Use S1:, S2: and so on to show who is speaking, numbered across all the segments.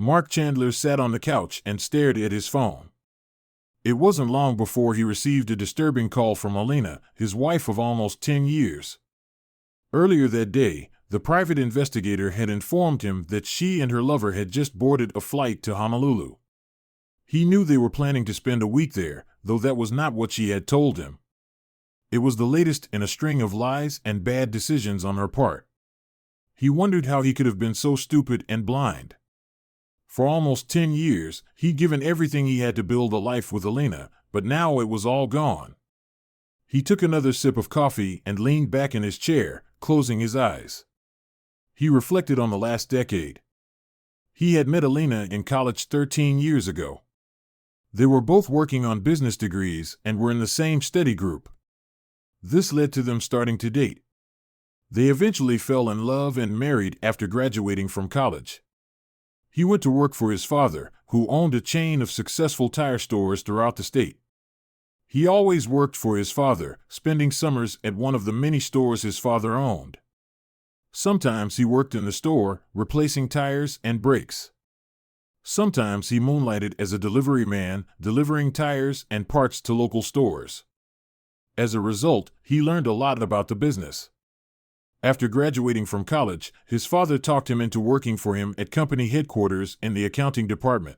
S1: Mark Chandler sat on the couch and stared at his phone. It wasn't long before he received a disturbing call from Alina, his wife of almost 10 years. Earlier that day, the private investigator had informed him that she and her lover had just boarded a flight to Honolulu. He knew they were planning to spend a week there, though that was not what she had told him. It was the latest in a string of lies and bad decisions on her part. He wondered how he could have been so stupid and blind. For almost 10 years, he'd given everything he had to build a life with Alina, but now it was all gone. He took another sip of coffee and leaned back in his chair, closing his eyes. He reflected on the last decade. He had met Alina in college 13 years ago. They were both working on business degrees and were in the same study group. This led to them starting to date. They eventually fell in love and married after graduating from college. He went to work for his father, who owned a chain of successful tire stores throughout the state. He always worked for his father, spending summers at one of the many stores his father owned. Sometimes he worked in the store, replacing tires and brakes. Sometimes he moonlighted as a delivery man, delivering tires and parts to local stores. As a result, he learned a lot about the business. After graduating from college, his father talked him into working for him at company headquarters in the accounting department.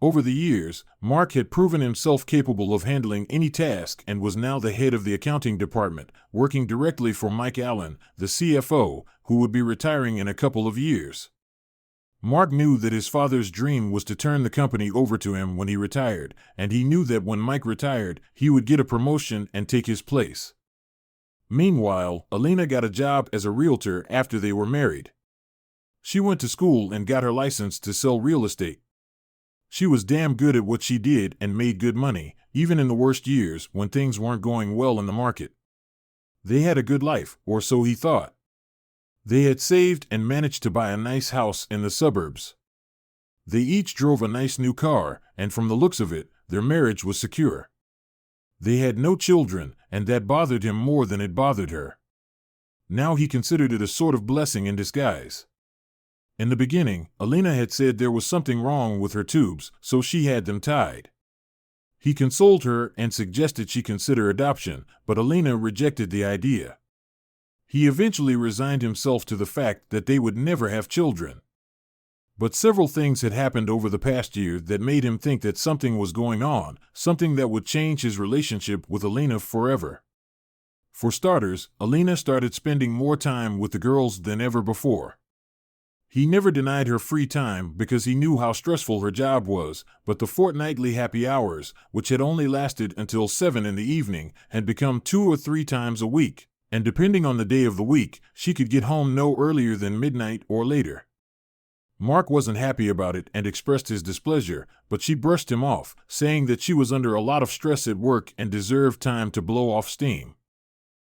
S1: Over the years, Mark had proven himself capable of handling any task and was now the head of the accounting department, working directly for Mike Allen, the CFO, who would be retiring in a couple of years. Mark knew that his father's dream was to turn the company over to him when he retired, and he knew that when Mike retired, he would get a promotion and take his place. Meanwhile, Alina got a job as a realtor after they were married. She went to school and got her license to sell real estate. She was damn good at what she did and made good money, even in the worst years when things weren't going well in the market. They had a good life, or so he thought. They had saved and managed to buy a nice house in the suburbs. They each drove a nice new car, and from the looks of it, their marriage was secure. They had no children, and that bothered him more than it bothered her. Now he considered it a sort of blessing in disguise. In the beginning, Alina had said there was something wrong with her tubes, so she had them tied. He consoled her and suggested she consider adoption, but Alina rejected the idea. He eventually resigned himself to the fact that they would never have children. But several things had happened over the past year that made him think that something was going on, something that would change his relationship with Alina forever. For starters, Alina started spending more time with the girls than ever before. He never denied her free time because he knew how stressful her job was, but the fortnightly happy hours, which had only lasted until 7 in the evening, had become 2 or 3 times a week, and depending on the day of the week, she could get home no earlier than midnight or later. Mark wasn't happy about it and expressed his displeasure, but she brushed him off, saying that she was under a lot of stress at work and deserved time to blow off steam.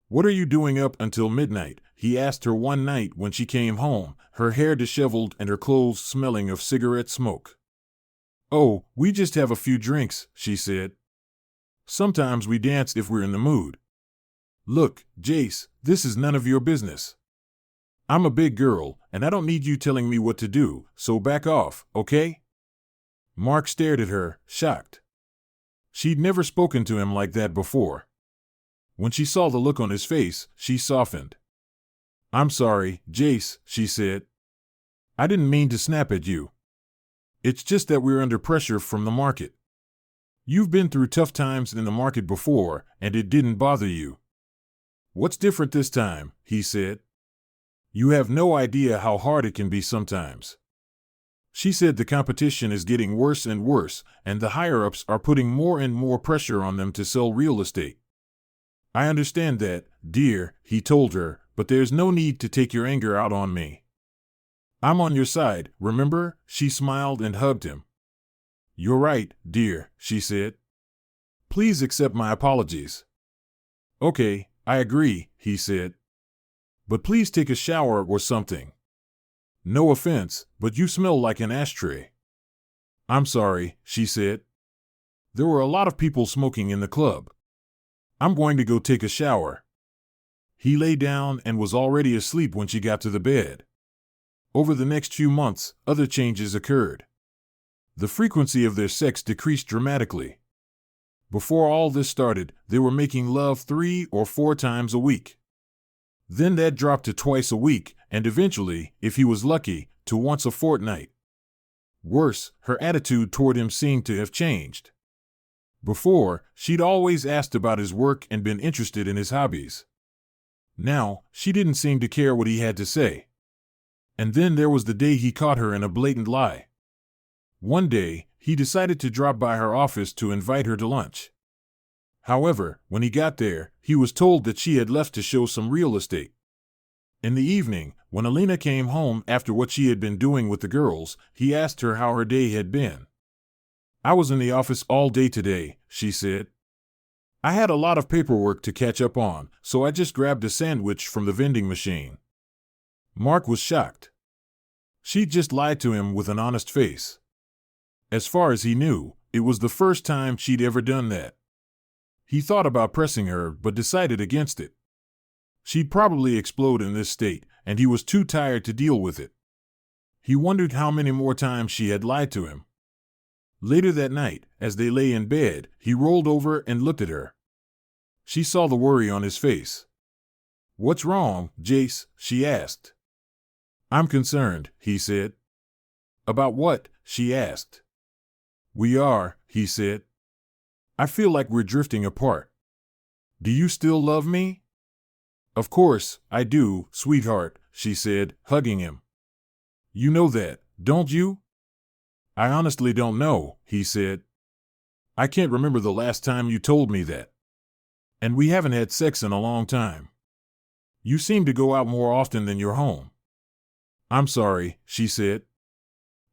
S1: "What are you doing up until midnight?" he asked her one night when she came home, her hair disheveled and her clothes smelling of cigarette smoke. "Oh, we just have a few drinks," she said. "Sometimes we dance if we're in the mood." "Look, Jace, this is none of your business. I'm a big girl, and I don't need you telling me what to do, so back off, okay?" Mark stared at her, shocked. She'd never spoken to him like that before. When she saw the look on his face, she softened. "I'm sorry, Jace," she said. "I didn't mean to snap at you. It's just that we're under pressure from the market. You've been through tough times in the market before, and it didn't bother you." "What's different this time?" he said. "You have no idea how hard it can be sometimes." She said the competition is getting worse and worse, and the higher-ups are putting more and more pressure on them to sell real estate. "I understand that, dear," he told her, "but there's no need to take your anger out on me. I'm on your side, remember?" She smiled and hugged him. "You're right, dear," she said. "Please accept my apologies." "Okay, I agree," he said. "But please take a shower or something. No offense, but you smell like an ashtray." "I'm sorry," she said. "There were a lot of people smoking in the club. I'm going to go take a shower." He lay down and was already asleep when she got to the bed. Over the next few months, other changes occurred. The frequency of their sex decreased dramatically. Before all this started, they were making love 3 or 4 times a week. Then that dropped to twice a week, and eventually, if he was lucky, to once a fortnight. Worse, her attitude toward him seemed to have changed. Before, she'd always asked about his work and been interested in his hobbies. Now, she didn't seem to care what he had to say. And then there was the day he caught her in a blatant lie. One day, he decided to drop by her office to invite her to lunch. However, when he got there, he was told that she had left to show some real estate. In the evening, when Alina came home after what she had been doing with the girls, he asked her how her day had been. "I was in the office all day today," she said. "I had a lot of paperwork to catch up on, so I just grabbed a sandwich from the vending machine." Mark was shocked. She'd just lied to him with an honest face. As far as he knew, it was the first time she'd ever done that. He thought about pressing her, but decided against it. She'd probably explode in this state, and he was too tired to deal with it. He wondered how many more times she had lied to him. Later that night, as they lay in bed, he rolled over and looked at her. She saw the worry on his face. "What's wrong, Jace?" she asked. "I'm concerned," he said. "About what?" she asked. "We are," he said. "I feel like we're drifting apart. Do you still love me?" "Of course, I do, sweetheart," she said, hugging him. "You know that, don't you?" "I honestly don't know," he said. "I can't remember the last time you told me that. And we haven't had sex in a long time. You seem to go out more often than you're home." "I'm sorry," she said.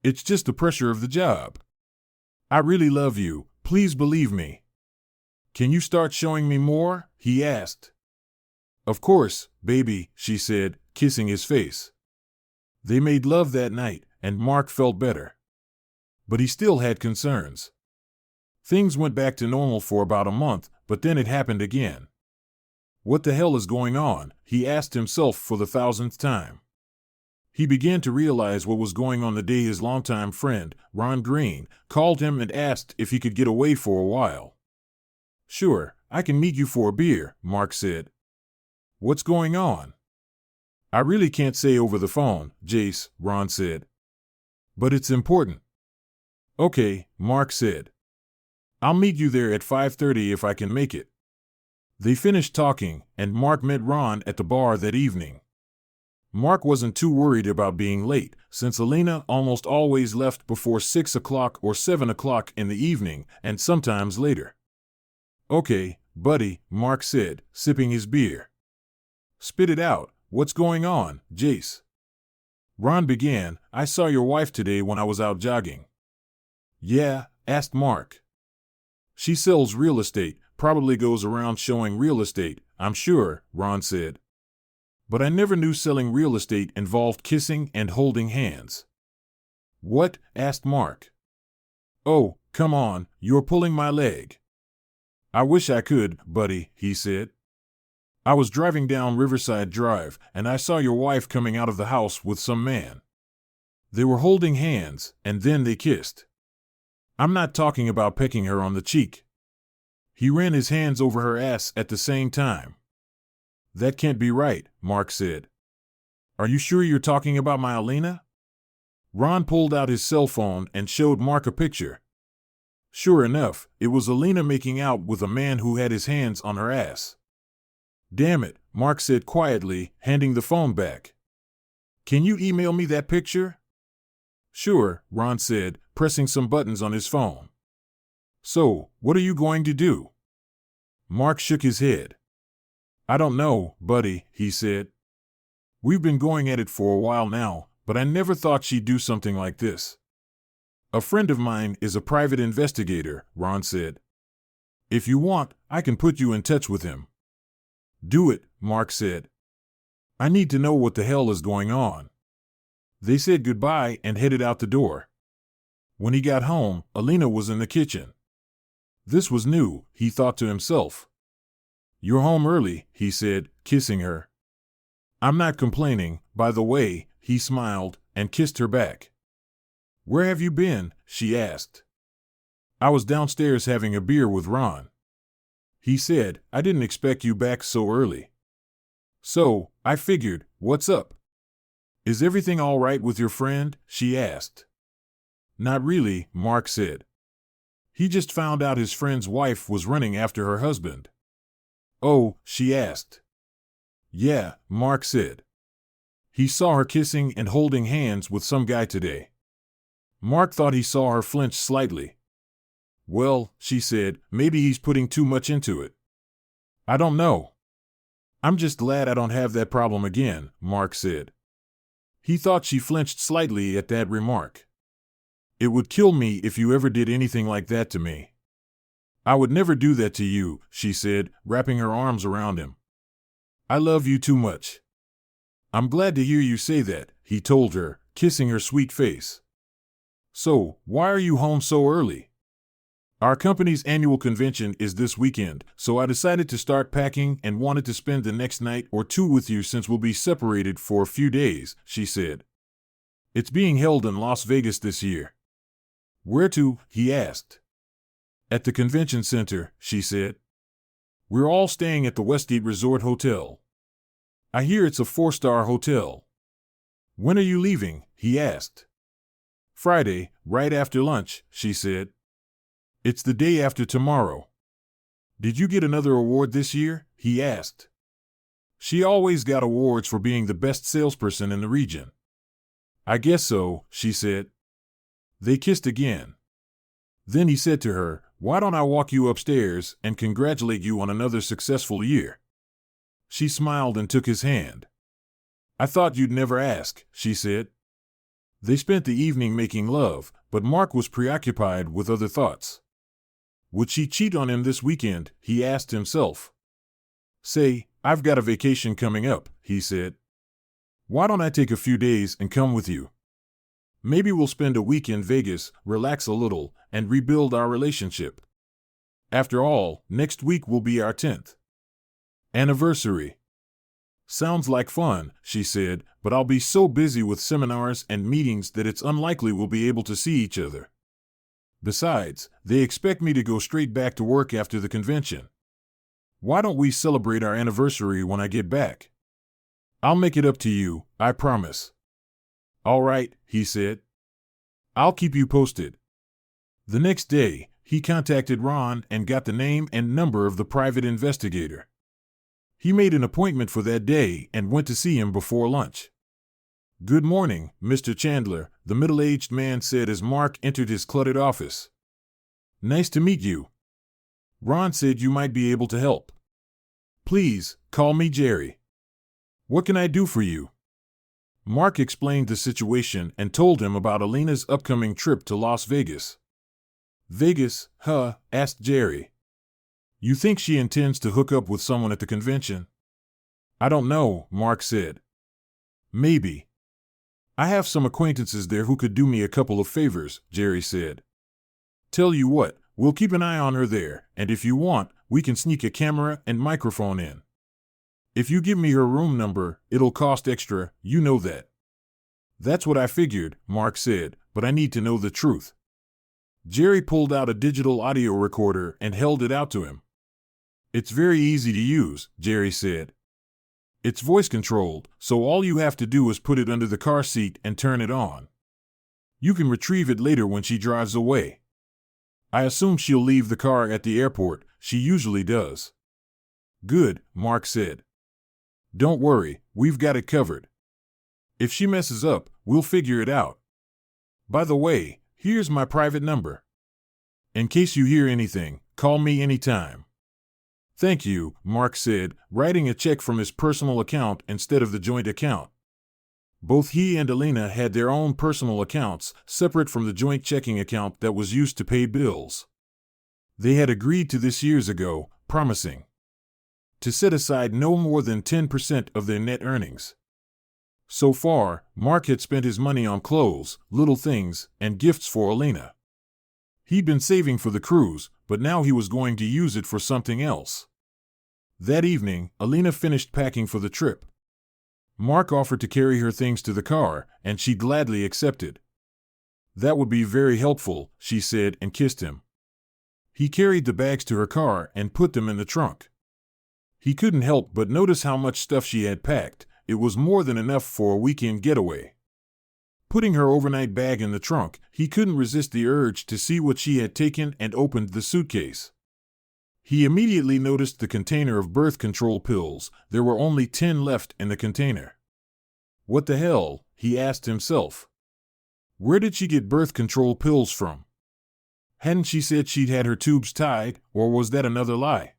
S1: "It's just the pressure of the job. I really love you, please believe me." "Can you start showing me more?" he asked. "Of course, baby," she said, kissing his face. They made love that night, and Mark felt better. But he still had concerns. Things went back to normal for about a month, but then it happened again. What the hell is going on? He asked himself for the 1,000th time. He began to realize what was going on the day his longtime friend, Ron Green, called him and asked if he could get away for a while. "Sure, I can meet you for a beer," Mark said. "What's going on?" "I really can't say over the phone, Jace," Ron said. "But it's important." "Okay," Mark said. "I'll meet you there at 5:30 if I can make it." They finished talking, and Mark met Ron at the bar that evening. Mark wasn't too worried about being late, since Alina almost always left before 6 o'clock or 7 o'clock in the evening, and sometimes later. "Okay, buddy," Mark said, sipping his beer. "Spit it out. What's going on, Jace?" Ron began. "I saw your wife today when I was out jogging." "Yeah?" asked Mark. "She sells real estate, probably goes around showing real estate, I'm sure," Ron said. "But I never knew selling real estate involved kissing and holding hands." "What?" asked Mark. "Oh, come on, you're pulling my leg." "I wish I could, buddy," he said. "I was driving down Riverside Drive, and I saw your wife coming out of the house with some man. They were holding hands, and then they kissed. I'm not talking about pecking her on the cheek. He ran his hands over her ass at the same time." "That can't be right," Mark said. "Are you sure you're talking about my Alina?" Ron pulled out his cell phone and showed Mark a picture. Sure enough, it was Alina making out with a man who had his hands on her ass. "Damn it," Mark said quietly, handing the phone back. "Can you email me that picture?" "Sure," Ron said, pressing some buttons on his phone. "So, what are you going to do?" Mark shook his head. "I don't know, buddy," he said. "We've been going at it for a while now, but I never thought she'd do something like this." "A friend of mine is a private investigator," Ron said. "If you want, I can put you in touch with him." "Do it," Mark said. "I need to know what the hell is going on." They said goodbye and headed out the door. When he got home, Alina was in the kitchen. This was new, he thought to himself. "You're home early," he said, kissing her. "I'm not complaining, by the way," he smiled, and kissed her back. "Where have you been?" she asked. "I was downstairs having a beer with Ron," he said. "I didn't expect you back so early. So, I figured, what's up? Is everything all right with your friend?" she asked. "Not really," Mark said. "He just found out his friend's wife was running after her husband." "Oh," she asked. "Yeah," Mark said. "He saw her kissing and holding hands with some guy today." Mark thought he saw her flinch slightly. "Well," she said, "maybe he's putting too much into it. I don't know." "I'm just glad I don't have that problem again," Mark said. He thought she flinched slightly at that remark. "It would kill me if you ever did anything like that to me." "I would never do that to you," she said, wrapping her arms around him. "I love you too much." "I'm glad to hear you say that," he told her, kissing her sweet face. "So, why are you home so early?" "Our company's annual convention is this weekend, so I decided to start packing and wanted to spend the next night or two with you since we'll be separated for a few days," she said. "It's being held in Las Vegas this year." "Where to?" he asked. "At the convention center," she said. "We're all staying at the Westgate Resort Hotel. I hear it's a 4-star hotel." "When are you leaving?" he asked. "Friday, right after lunch," she said. "It's the day after tomorrow." "Did you get another award this year?" he asked. "She always got awards for being the best salesperson in the region." "I guess so," she said. They kissed again. Then he said to her, "Why don't I walk you upstairs and congratulate you on another successful year?" She smiled and took his hand. "I thought you'd never ask," she said. They spent the evening making love, but Mark was preoccupied with other thoughts. Would she cheat on him this weekend, he asked himself. "Say, I've got a vacation coming up," he said. "Why don't I take a few days and come with you? Maybe we'll spend a week in Vegas, relax a little, and rebuild our relationship. After all, next week will be our 10th anniversary." "Sounds like fun," she said, "but I'll be so busy with seminars and meetings that it's unlikely we'll be able to see each other. Besides, they expect me to go straight back to work after the convention. Why don't we celebrate our anniversary when I get back? I'll make it up to you, I promise." "All right," he said. "I'll keep you posted." The next day, he contacted Ron and got the name and number of the private investigator. He made an appointment for that day and went to see him before lunch. "Good morning, Mr. Chandler," the middle-aged man said as Mark entered his cluttered office. "Nice to meet you. Ron said you might be able to help. Please, call me Jerry. What can I do for you?" Mark explained the situation and told him about Alina's upcoming trip to Las Vegas. "Vegas, huh?" asked Jerry. "You think she intends to hook up with someone at the convention?" "I don't know," Mark said. "Maybe. I have some acquaintances there who could do me a couple of favors," Jerry said. "Tell you what, we'll keep an eye on her there, and if you want, we can sneak a camera and microphone in. If you give me her room number, it'll cost extra, you know that." "That's what I figured," Mark said, "but I need to know the truth." Jerry pulled out a digital audio recorder and held it out to him. "It's very easy to use," Jerry said. "It's voice-controlled, so all you have to do is put it under the car seat and turn it on. You can retrieve it later when she drives away. I assume she'll leave the car at the airport, she usually does." "Good," Mark said. "Don't worry, we've got it covered. If she messes up, we'll figure it out. By the way, here's my private number. In case you hear anything, call me anytime." "Thank you," Mark said, writing a check from his personal account instead of the joint account. Both he and Alina had their own personal accounts, separate from the joint checking account that was used to pay bills. They had agreed to this years ago, promising to set aside no more than 10% of their net earnings. So far, Mark had spent his money on clothes, little things, and gifts for Alina. He'd been saving for the cruise, but now he was going to use it for something else. That evening, Alina finished packing for the trip. Mark offered to carry her things to the car, and she gladly accepted. "That would be very helpful," she said, and kissed him. He carried the bags to her car and put them in the trunk. He couldn't help but notice how much stuff she had packed. It was more than enough for a weekend getaway. Putting her overnight bag in the trunk, he couldn't resist the urge to see what she had taken and opened the suitcase. He immediately noticed the container of birth control pills. There were only 10 left in the container. What the hell, he asked himself. Where did she get birth control pills from? Hadn't she said she'd had her tubes tied, or was that another lie?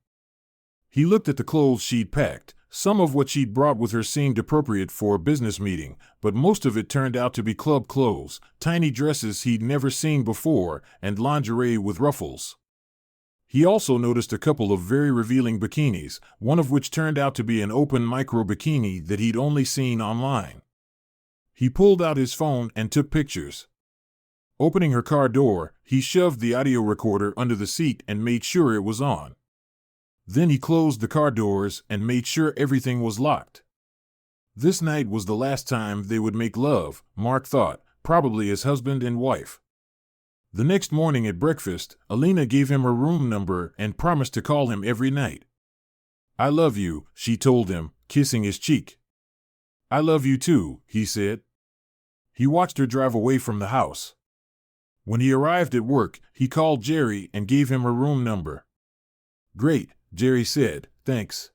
S1: He looked at the clothes she'd packed. Some of what she'd brought with her seemed appropriate for a business meeting, but most of it turned out to be club clothes, tiny dresses he'd never seen before, and lingerie with ruffles. He also noticed a couple of very revealing bikinis, one of which turned out to be an open micro bikini that he'd only seen online. He pulled out his phone and took pictures. Opening her car door, he shoved the audio recorder under the seat and made sure it was on. Then he closed the car doors and made sure everything was locked. This night was the last time they would make love, Mark thought, probably as husband and wife. The next morning at breakfast, Alina gave him her room number and promised to call him every night. "I love you," she told him, kissing his cheek. "I love you too," he said. He watched her drive away from the house. When he arrived at work, he called Jerry and gave him her room number. "Great," Jerry said, "thanks.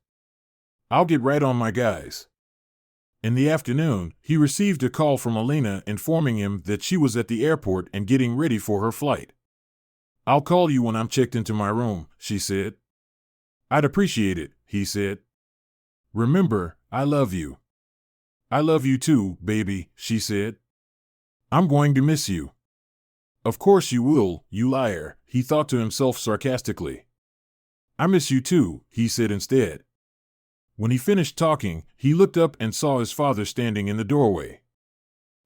S1: I'll get right on my guys." In the afternoon, he received a call from Alina informing him that she was at the airport and getting ready for her flight. "I'll call you when I'm checked into my room," she said. "I'd appreciate it," he said. "Remember, I love you." "I love you too, baby," she said. "I'm going to miss you." "Of course you will, you liar," he thought to himself sarcastically. "I miss you too," he said instead. When he finished talking, he looked up and saw his father standing in the doorway.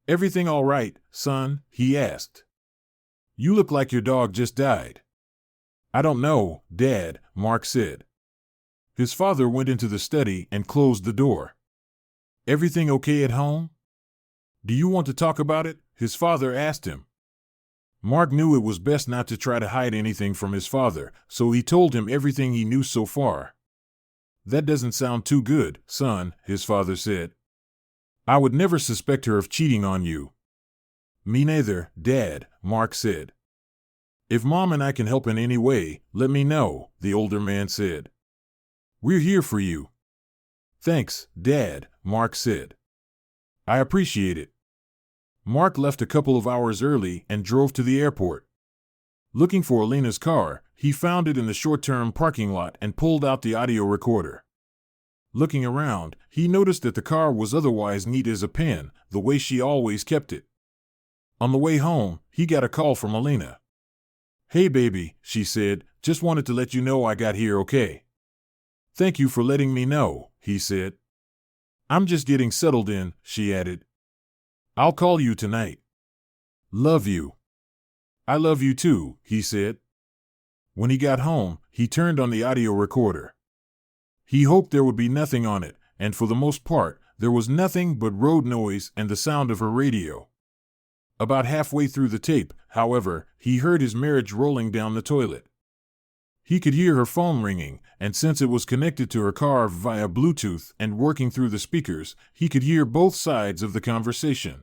S1: "Everything all right, son?" he asked. "You look like your dog just died." "I don't know, Dad," Mark said. His father went into the study and closed the door. "Everything okay at home?" "Do you want to talk about it?" his father asked him. Mark knew it was best not to try to hide anything from his father, so he told him everything he knew so far. "That doesn't sound too good, son," his father said. "I would never suspect her of cheating on you." "Me neither, Dad," Mark said. "If Mom and I can help in any way, let me know," the older man said. "We're here for you." "Thanks, Dad," Mark said. "I appreciate it." Mark left a couple of hours early and drove to the airport. Looking for Alina's car, he found it in the short-term parking lot and pulled out the audio recorder. Looking around, he noticed that the car was otherwise neat as a pin, the way she always kept it. On the way home, he got a call from Alina. "Hey baby," she said, "just wanted to let you know I got here okay." "Thank you for letting me know," he said. "I'm just getting settled in," she added. "I'll call you tonight." "Love you." "I love you too," he said. When he got home, he turned on the audio recorder. He hoped there would be nothing on it, and for the most part, there was nothing but road noise and the sound of her radio. About halfway through the tape, however, he heard his marriage rolling down the toilet. He could hear her phone ringing, and since it was connected to her car via Bluetooth and working through the speakers, he could hear both sides of the conversation.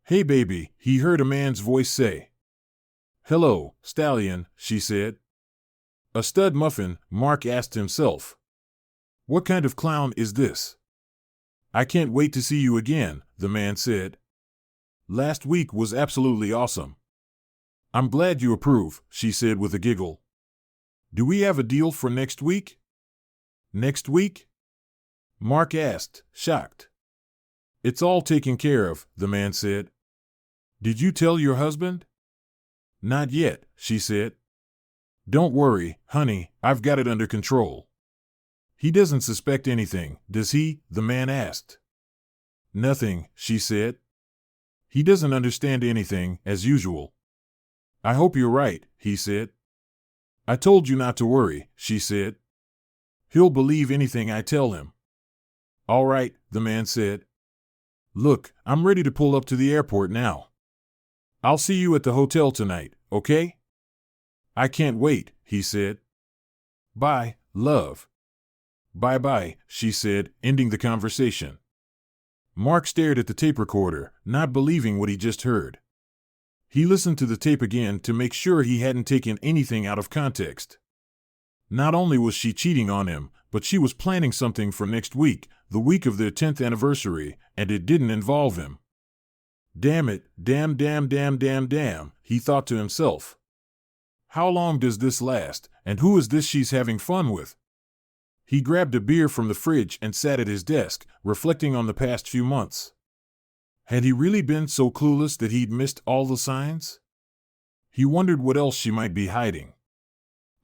S1: "Hey baby," he heard a man's voice say. "Hello, Stallion," she said. A stud muffin, Mark asked himself. What kind of clown is this? "I can't wait to see you again," the man said. "Last week was absolutely awesome." "I'm glad you approve," she said with a giggle. "Do we have a deal for next week?" "Next week?" Mark asked, shocked. "It's all taken care of," the man said. "Did you tell your husband?" "Not yet," she said. "Don't worry, honey, I've got it under control." "He doesn't suspect anything, does he?" the man asked. "Nothing," she said. "He doesn't understand anything, as usual." "I hope you're right," he said. "I told you not to worry," she said. "He'll believe anything I tell him." "All right, the man said. "Look, I'm ready to pull up to the airport now. I'll see you at the hotel tonight, okay?" "I can't wait," he said. "Bye, love." "Bye-bye," she said, ending the conversation. Mark stared at the tape recorder, not believing what he just heard. He listened to the tape again to make sure he hadn't taken anything out of context. Not only was she cheating on him, but she was planning something for next week, the week of their 10th anniversary, and it didn't involve him. Damn it, damn, he thought to himself. How long does this last, and who is this she's having fun with? He grabbed a beer from the fridge and sat at his desk, reflecting on the past few months. Had he really been so clueless that he'd missed all the signs? He wondered what else she might be hiding.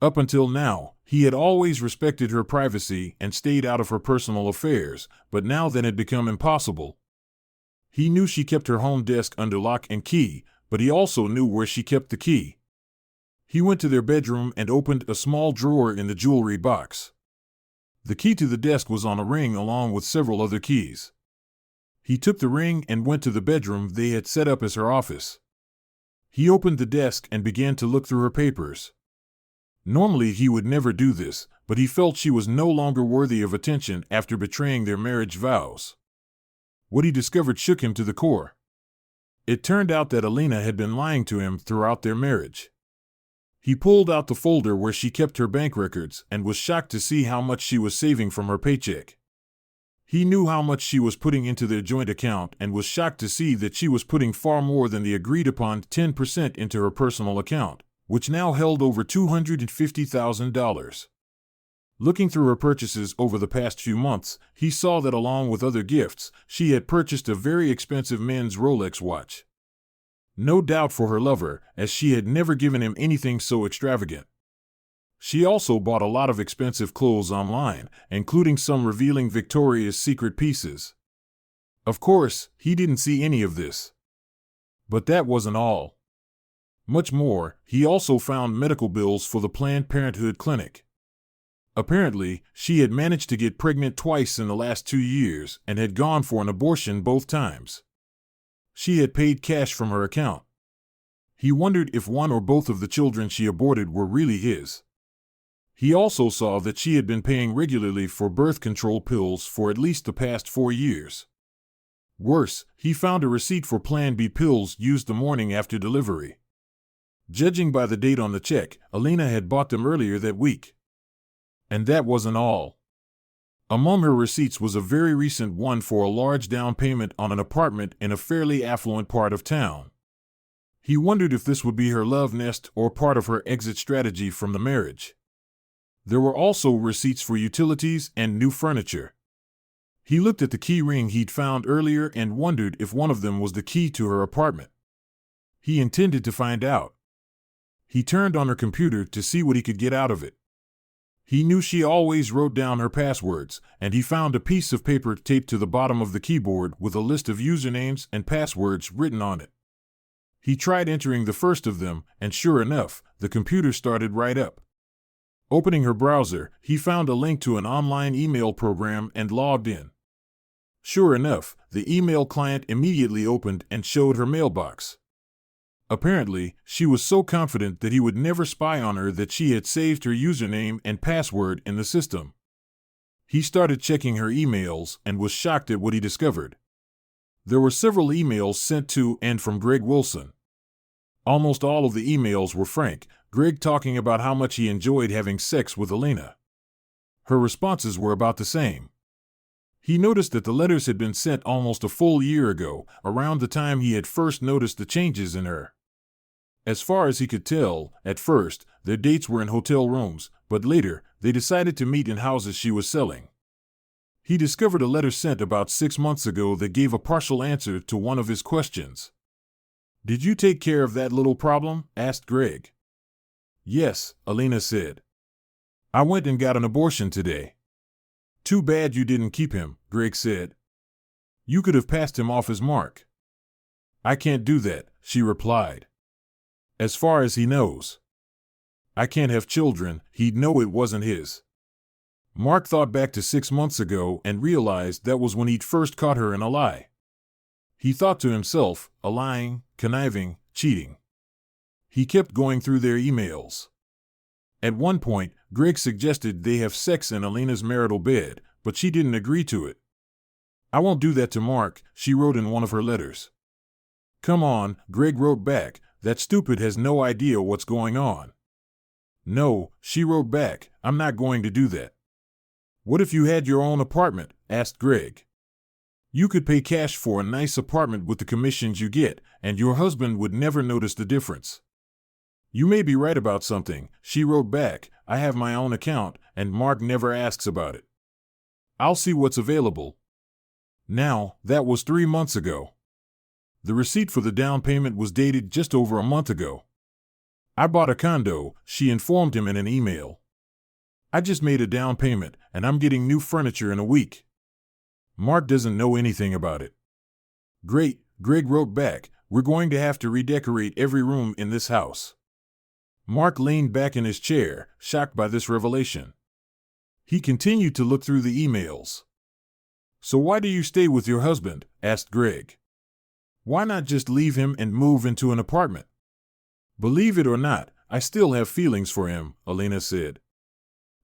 S1: Up until now, he had always respected her privacy and stayed out of her personal affairs, but now that had become impossible. He knew she kept her home desk under lock and key, but he also knew where she kept the key. He went to their bedroom and opened a small drawer in the jewelry box. The key to the desk was on a ring along with several other keys. He took the ring and went to the bedroom they had set up as her office. He opened the desk and began to look through her papers. Normally he would never do this, but he felt she was no longer worthy of attention after betraying their marriage vows. What he discovered shook him to the core. It turned out that Alina had been lying to him throughout their marriage. He pulled out the folder where she kept her bank records and was shocked to see how much she was saving from her paycheck. He knew how much she was putting into their joint account and was shocked to see that she was putting far more than the agreed-upon 10% into her personal account, which now held over $250,000. Looking through her purchases over the past few months, he saw that along with other gifts, she had purchased a very expensive men's Rolex watch. No doubt for her lover, as she had never given him anything so extravagant. She also bought a lot of expensive clothes online, including some revealing Victoria's Secret pieces. Of course, he didn't see any of this. But that wasn't all. Much more, he also found medical bills for the Planned Parenthood clinic. Apparently, she had managed to get pregnant twice in the last 2 years and had gone for an abortion both times. She had paid cash from her account. He wondered if one or both of the children she aborted were really his. He also saw that she had been paying regularly for birth control pills for at least the past 4 years. Worse, he found a receipt for Plan B pills used the morning after delivery. Judging by the date on the check, Alina had bought them earlier that week. And that wasn't all. Among her receipts was a very recent one for a large down payment on an apartment in a fairly affluent part of town. He wondered if this would be her love nest or part of her exit strategy from the marriage. There were also receipts for utilities and new furniture. He looked at the key ring he'd found earlier and wondered if one of them was the key to her apartment. He intended to find out. He turned on her computer to see what he could get out of it. He knew she always wrote down her passwords, and he found a piece of paper taped to the bottom of the keyboard with a list of usernames and passwords written on it. He tried entering the first of them, and sure enough, the computer started right up. Opening her browser, he found a link to an online email program and logged in. Sure enough, the email client immediately opened and showed her mailbox. Apparently, she was so confident that he would never spy on her that she had saved her username and password in the system. He started checking her emails and was shocked at what he discovered. There were several emails sent to and from Greg Wilson. Almost all of the emails were frank, Greg talking about how much he enjoyed having sex with Alina. Her responses were about the same. He noticed that the letters had been sent almost a full year ago, around the time he had first noticed the changes in her. As far as he could tell, at first, their dates were in hotel rooms, but later, they decided to meet in houses she was selling. He discovered a letter sent about 6 months ago that gave a partial answer to one of his questions. "Did you take care of that little problem?" asked Greg. "Yes," Alina said. "I went and got an abortion today." "Too bad you didn't keep him," Greg said. "You could have passed him off as Mark." "I can't do that," she replied. "As far as he knows. I can't have children, he'd know it wasn't his." Mark thought back to 6 months ago and realized that was when he'd first caught her in a lie. He thought to himself, a lying, conniving, cheating. He kept going through their emails. At one point, Greg suggested they have sex in Alina's marital bed, but she didn't agree to it. "I won't do that to Mark," she wrote in one of her letters. "Come on," Greg wrote back, "that stupid has no idea what's going on." "No," she wrote back, "I'm not going to do that." "What if you had your own apartment?" asked Greg. "You could pay cash for a nice apartment with the commissions you get, and your husband would never notice the difference." "You may be right about something," she wrote back. "I have my own account, and Mark never asks about it. I'll see what's available." Now, that was 3 months ago. The receipt for the down payment was dated just over a month ago. "I bought a condo," she informed him in an email. "I just made a down payment, and I'm getting new furniture in a week." Mark doesn't know anything about it. "Great," Greg wrote back, "we're going to have to redecorate every room in this house." Mark leaned back in his chair, shocked by this revelation. He continued to look through the emails. "So why do you stay with your husband?" asked Greg. "Why not just leave him and move into an apartment?" "Believe it or not, I still have feelings for him," Alina said.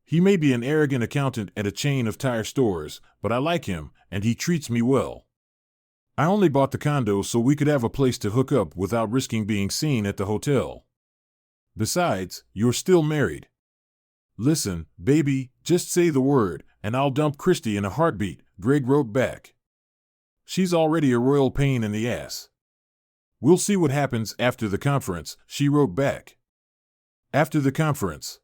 S1: "He may be an arrogant accountant at a chain of tire stores, but I like him, and he treats me well. I only bought the condo so we could have a place to hook up without risking being seen at the hotel. Besides, you're still married. Listen, baby, just say the word, and I'll dump Christy in a heartbeat," Greg wrote back. "She's already a royal pain in the ass." "We'll see what happens after the conference," she wrote back. After the conference.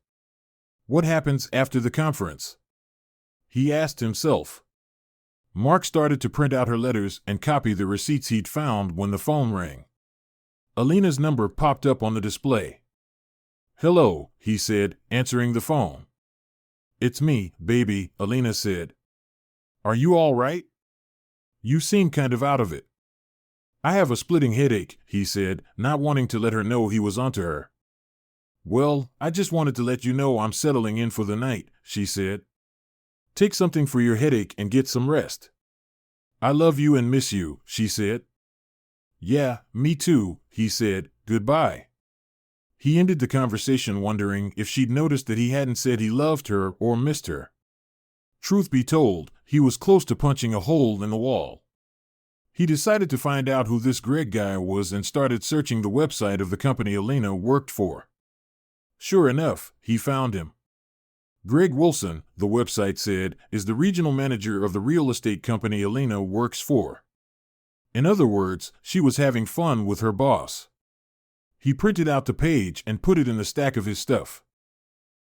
S1: What happens after the conference? He asked himself. Mark started to print out her letters and copy the receipts he'd found when the phone rang. Alina's number popped up on the display. "Hello," he said, answering the phone. "It's me, baby," Alina said. "Are you all right? You seem kind of out of it." "I have a splitting headache," he said, not wanting to let her know he was onto her. "Well, I just wanted to let you know I'm settling in for the night," she said. "Take something for your headache and get some rest." "I love you and miss you," she said. "Yeah, me too," he said. "Goodbye." He ended the conversation wondering if she'd noticed that he hadn't said he loved her or missed her. Truth be told, he was close to punching a hole in the wall. He decided to find out who this Greg guy was and started searching the website of the company Alina worked for. Sure enough, he found him. Greg Wilson, the website said, is the regional manager of the real estate company Alina works for. In other words, she was having fun with her boss. He printed out the page and put it in the stack of his stuff.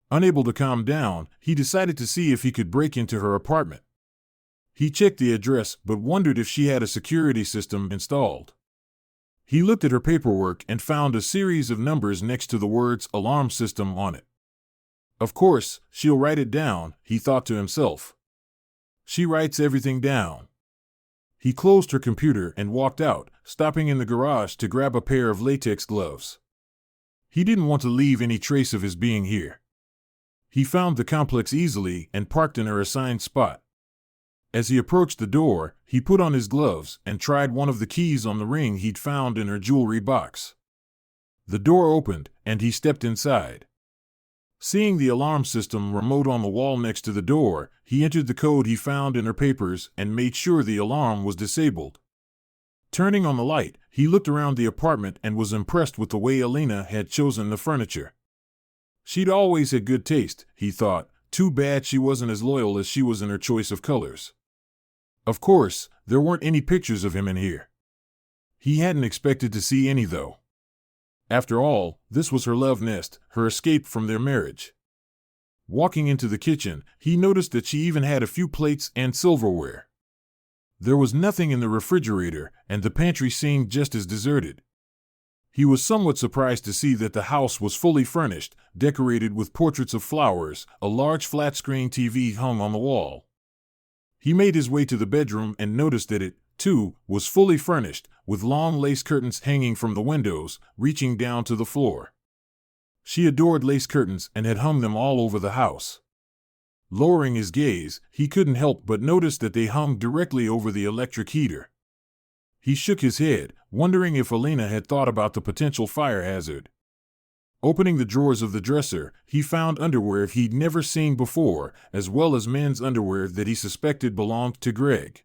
S1: Unable to calm down, he decided to see if he could break into her apartment. He checked the address but wondered if she had a security system installed. He looked at her paperwork and found a series of numbers next to the words "alarm system" on it. Of course, she'll write it down, he thought to himself. She writes everything down. He closed her computer and walked out, stopping in the garage to grab a pair of latex gloves. He didn't want to leave any trace of his being here. He found the complex easily and parked in her assigned spot. As he approached the door, he put on his gloves and tried one of the keys on the ring he'd found in her jewelry box. The door opened, and he stepped inside. Seeing the alarm system remote on the wall next to the door, he entered the code he found in her papers and made sure the alarm was disabled. Turning on the light, he looked around the apartment and was impressed with the way Alina had chosen the furniture. She'd always had good taste, he thought. Too bad she wasn't as loyal as she was in her choice of colors. Of course, there weren't any pictures of him in here. He hadn't expected to see any, though. After all, this was her love nest, her escape from their marriage. Walking into the kitchen, he noticed that she even had a few plates and silverware. There was nothing in the refrigerator, and the pantry seemed just as deserted. He was somewhat surprised to see that the house was fully furnished, decorated with portraits of flowers. A large flat-screen TV hung on the wall. He made his way to the bedroom and noticed that it, too, was fully furnished, with long lace curtains hanging from the windows, reaching down to the floor. She adored lace curtains and had hung them all over the house. Lowering his gaze, he couldn't help but notice that they hung directly over the electric heater. He shook his head, wondering if Alina had thought about the potential fire hazard. Opening the drawers of the dresser, he found underwear he'd never seen before, as well as men's underwear that he suspected belonged to Greg.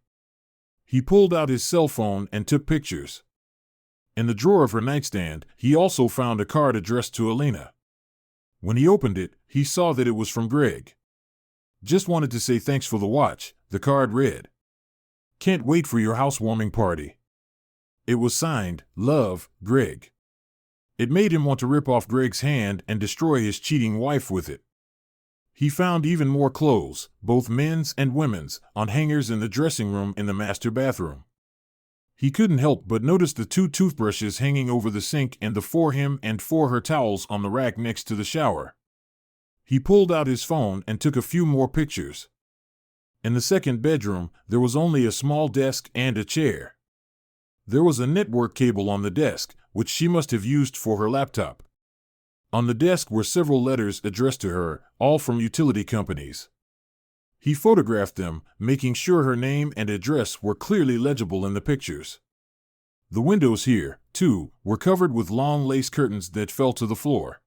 S1: He pulled out his cell phone and took pictures. In the drawer of her nightstand, he also found a card addressed to Alina. When he opened it, he saw that it was from Greg. "Just wanted to say thanks for the watch," the card read. "Can't wait for your housewarming party." It was signed, "Love, Greg." It made him want to rip off Greg's hand and destroy his cheating wife with it. He found even more clothes, both men's and women's, on hangers in the dressing room in the master bathroom. He couldn't help but notice the 2 toothbrushes hanging over the sink and the for him and for her towels on the rack next to the shower. He pulled out his phone and took a few more pictures. In the second bedroom, there was only a small desk and a chair. There was a network cable on the desk, which she must have used for her laptop. On the desk were several letters addressed to her, all from utility companies. He photographed them, making sure her name and address were clearly legible in the pictures. The windows here, too, were covered with long lace curtains that fell to the floor.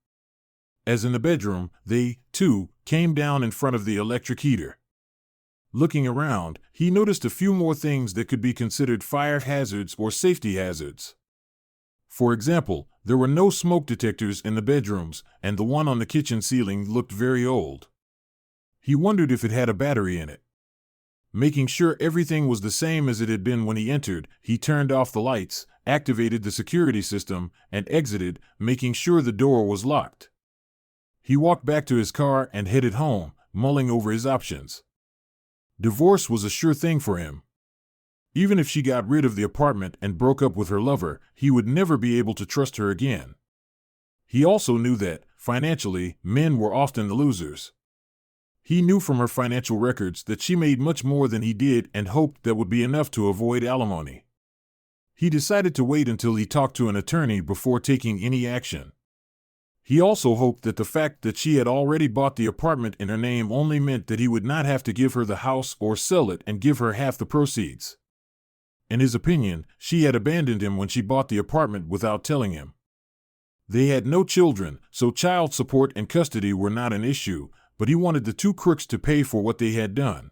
S1: As in the bedroom, they, too, came down in front of the electric heater. Looking around, he noticed a few more things that could be considered fire hazards or safety hazards. For example, there were no smoke detectors in the bedrooms, and the one on the kitchen ceiling looked very old. He wondered if it had a battery in it. Making sure everything was the same as it had been when he entered, he turned off the lights, activated the security system, and exited, making sure the door was locked. He walked back to his car and headed home, mulling over his options. Divorce was a sure thing for him. Even if she got rid of the apartment and broke up with her lover, he would never be able to trust her again. He also knew that, financially, men were often the losers. He knew from her financial records that she made much more than he did and hoped that would be enough to avoid alimony. He decided to wait until he talked to an attorney before taking any action. He also hoped that the fact that she had already bought the apartment in her name only meant that he would not have to give her the house or sell it and give her half the proceeds. In his opinion, she had abandoned him when she bought the apartment without telling him. They had no children, so child support and custody were not an issue, but he wanted the 2 crooks to pay for what they had done.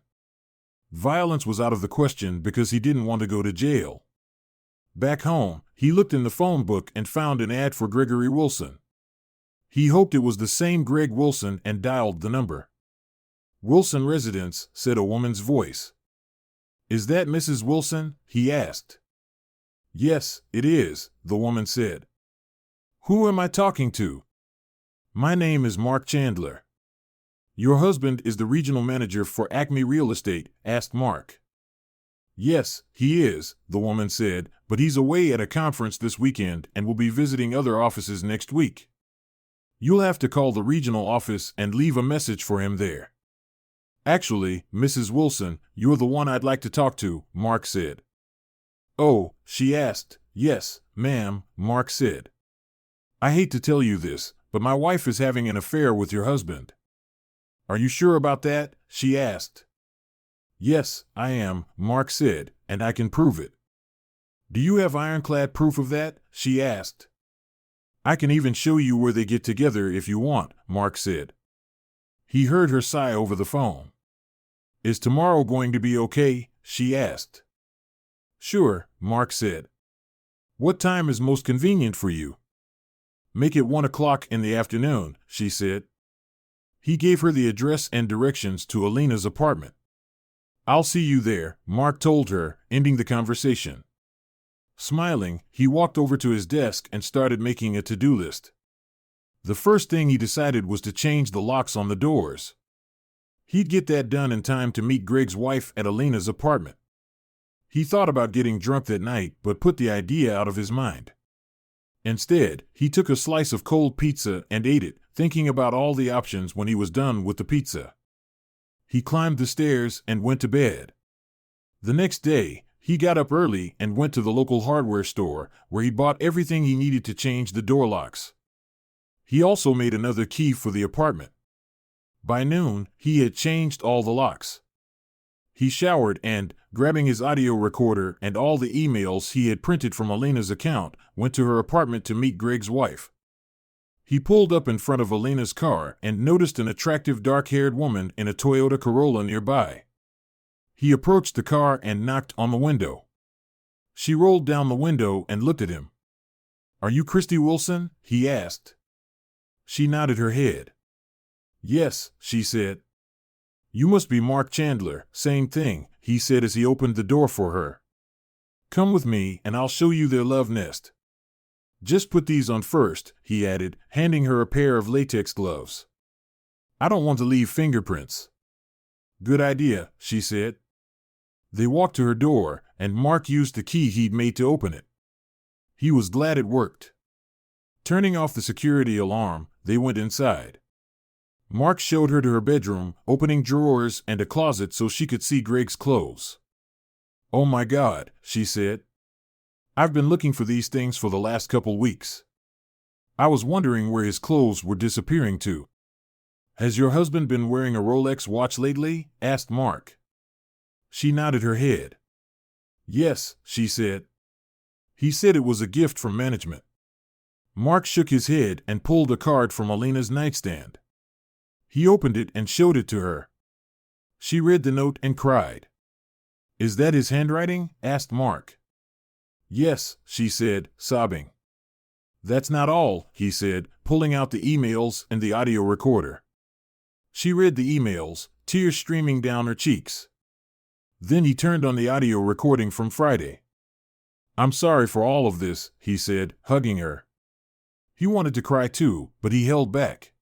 S1: Violence was out of the question because he didn't want to go to jail. Back home, he looked in the phone book and found an ad for Gregory Wilson. He hoped it was the same Greg Wilson and dialed the number. "Wilson Residence," said a woman's voice. "Is that Mrs. Wilson?" he asked. "Yes, it is," the woman said. "Who am I talking to?" "My name is Mark Chandler." "Your husband is the regional manager for Acme Real Estate?" asked Mark. "Yes, he is," the woman said, "but he's away at a conference this weekend and will be visiting other offices next week. You'll have to call the regional office and leave a message for him there." "Actually, Mrs. Wilson, you're the one I'd like to talk to," Mark said. "Oh," she asked. "Yes, ma'am," Mark said. "I hate to tell you this, but my wife is having an affair with your husband." "Are you sure about that?" she asked. "Yes, I am," Mark said, "and I can prove it." "Do you have ironclad proof of that?" she asked. "I can even show you where they get together if you want," Mark said. He heard her sigh over the phone. "Is tomorrow going to be okay?" she asked. "Sure," Mark said. "What time is most convenient for you?" "Make it 1 o'clock in the afternoon," she said. He gave her the address and directions to Alina's apartment. "I'll see you there," Mark told her, ending the conversation. Smiling, he walked over to his desk and started making a to-do list. The first thing he decided was to change the locks on the doors. He'd get that done in time to meet Greg's wife at Alina's apartment. He thought about getting drunk that night, but put the idea out of his mind. Instead, he took a slice of cold pizza and ate it, thinking about all the options when he was done with the pizza. He climbed the stairs and went to bed. The next day, he got up early and went to the local hardware store, where he bought everything he needed to change the door locks. He also made another key for the apartment. By noon, he had changed all the locks. He showered and, grabbing his audio recorder and all the emails he had printed from Alina's account, went to her apartment to meet Greg's wife. He pulled up in front of Alina's car and noticed an attractive dark-haired woman in a Toyota Corolla nearby. He approached the car and knocked on the window. She rolled down the window and looked at him. "Are you Christy Wilson?" he asked. She nodded her head. "Yes," she said. "You must be Mark Chandler." "Same thing," he said as he opened the door for her. "Come with me and I'll show you their love nest. Just put these on first," he added, handing her a pair of latex gloves. "I don't want to leave fingerprints." "Good idea," she said. They walked to her door, and Mark used the key he'd made to open it. He was glad it worked. Turning off the security alarm, they went inside. Mark showed her to her bedroom, opening drawers and a closet so she could see Greg's clothes. "Oh my God," she said. "I've been looking for these things for the last couple weeks. I was wondering where his clothes were disappearing to." "Has your husband been wearing a Rolex watch lately?" asked Mark. She nodded her head. "Yes," she said. "He said it was a gift from management." Mark shook his head and pulled a card from Alina's nightstand. He opened it and showed it to her. She read the note and cried. "Is that his handwriting?" asked Mark. "Yes," she said, sobbing. "That's not all," he said, pulling out the emails and the audio recorder. She read the emails, tears streaming down her cheeks. Then he turned on the audio recording from Friday. "I'm sorry for all of this," he said, hugging her. He wanted to cry too, but he held back.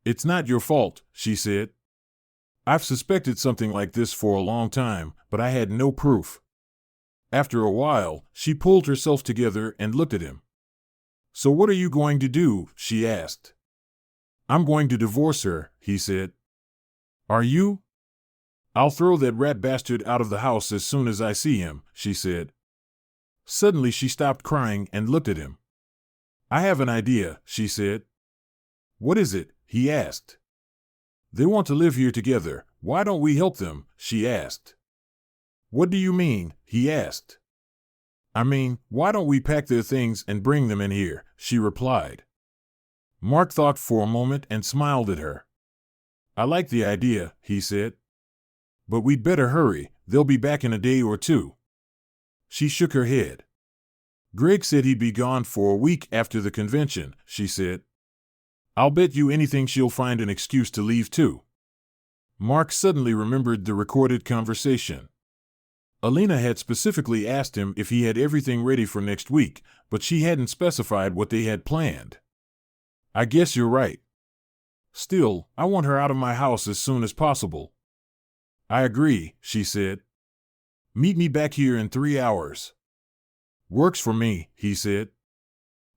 S1: "It's not your fault," she said. "I've suspected something like this for a long time, but I had no proof." After a while, she pulled herself together and looked at him. "So what are you going to do?" she asked. "I'm going to divorce her," he said. "Are you?" "I'll throw that rat bastard out of the house as soon as I see him," she said. Suddenly she stopped crying and looked at him. "I have an idea," she said. "What is it?" he asked. "They want to live here together. Why don't we help them?" she asked. "What do you mean?" he asked. "I mean, why don't we pack their things and bring them in here?" she replied. Mark thought for a moment and smiled at her. "I like the idea," he said. "But we'd better hurry. They'll be back in a day or two." She shook her head. "Greg said he'd be gone for a week after the convention," she said. "I'll bet you anything she'll find an excuse to leave too." Mark suddenly remembered the recorded conversation. Alina had specifically asked him if he had everything ready for next week, but she hadn't specified what they had planned. "I guess you're right. Still, I want her out of my house as soon as possible." "I agree," she said. "Meet me back here in 3 hours." "Works for me," he said.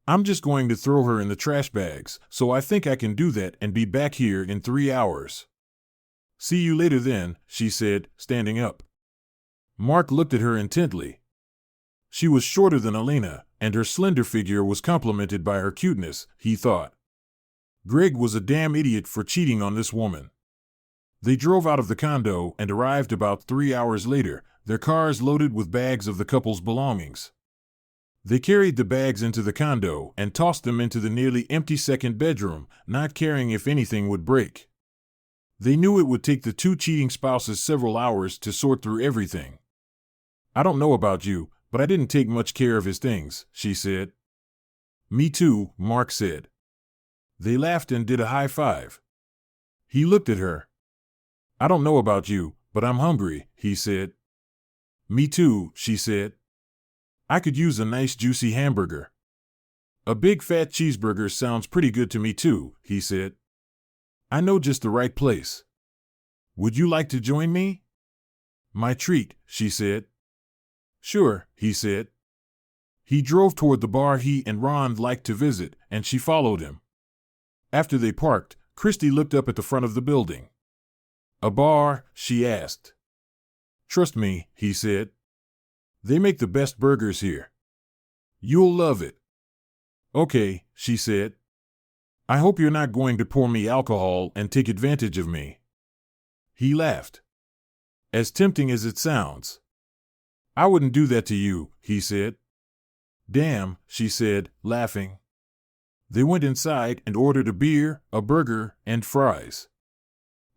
S1: "I'm just going to throw her in the trash bags, so I think I can do that and be back here in 3 hours." "See you later then," she said, standing up. Mark looked at her intently. She was shorter than Alina, and her slender figure was complemented by her cuteness, he thought. Greg was a damn idiot for cheating on this woman. They drove out of the condo and arrived about 3 hours later, their cars loaded with bags of the couple's belongings. They carried the bags into the condo and tossed them into the nearly empty second bedroom, not caring if anything would break. They knew it would take the two cheating spouses several hours to sort through everything. "I don't know about you, but I didn't take much care of his things," she said. "Me too," Mark said. They laughed and did a high five. He looked at her. "I don't know about you, but I'm hungry," he said. "Me too," she said. "I could use a nice juicy hamburger." "A big fat cheeseburger sounds pretty good to me too," he said. "I know just the right place. Would you like to join me?" "My treat," she said. "Sure," he said. He drove toward the bar he and Ron liked to visit, and she followed him. After they parked, Christy looked up at the front of the building. "A bar?" she asked. "Trust me," he said. "They make the best burgers here. You'll love it." "Okay," she said. I hope you're not going to pour me alcohol and take advantage of me. He laughed. As tempting as it sounds. I wouldn't do that to you, he said. Damn, she said, laughing. They went inside and ordered a beer, a burger, and fries.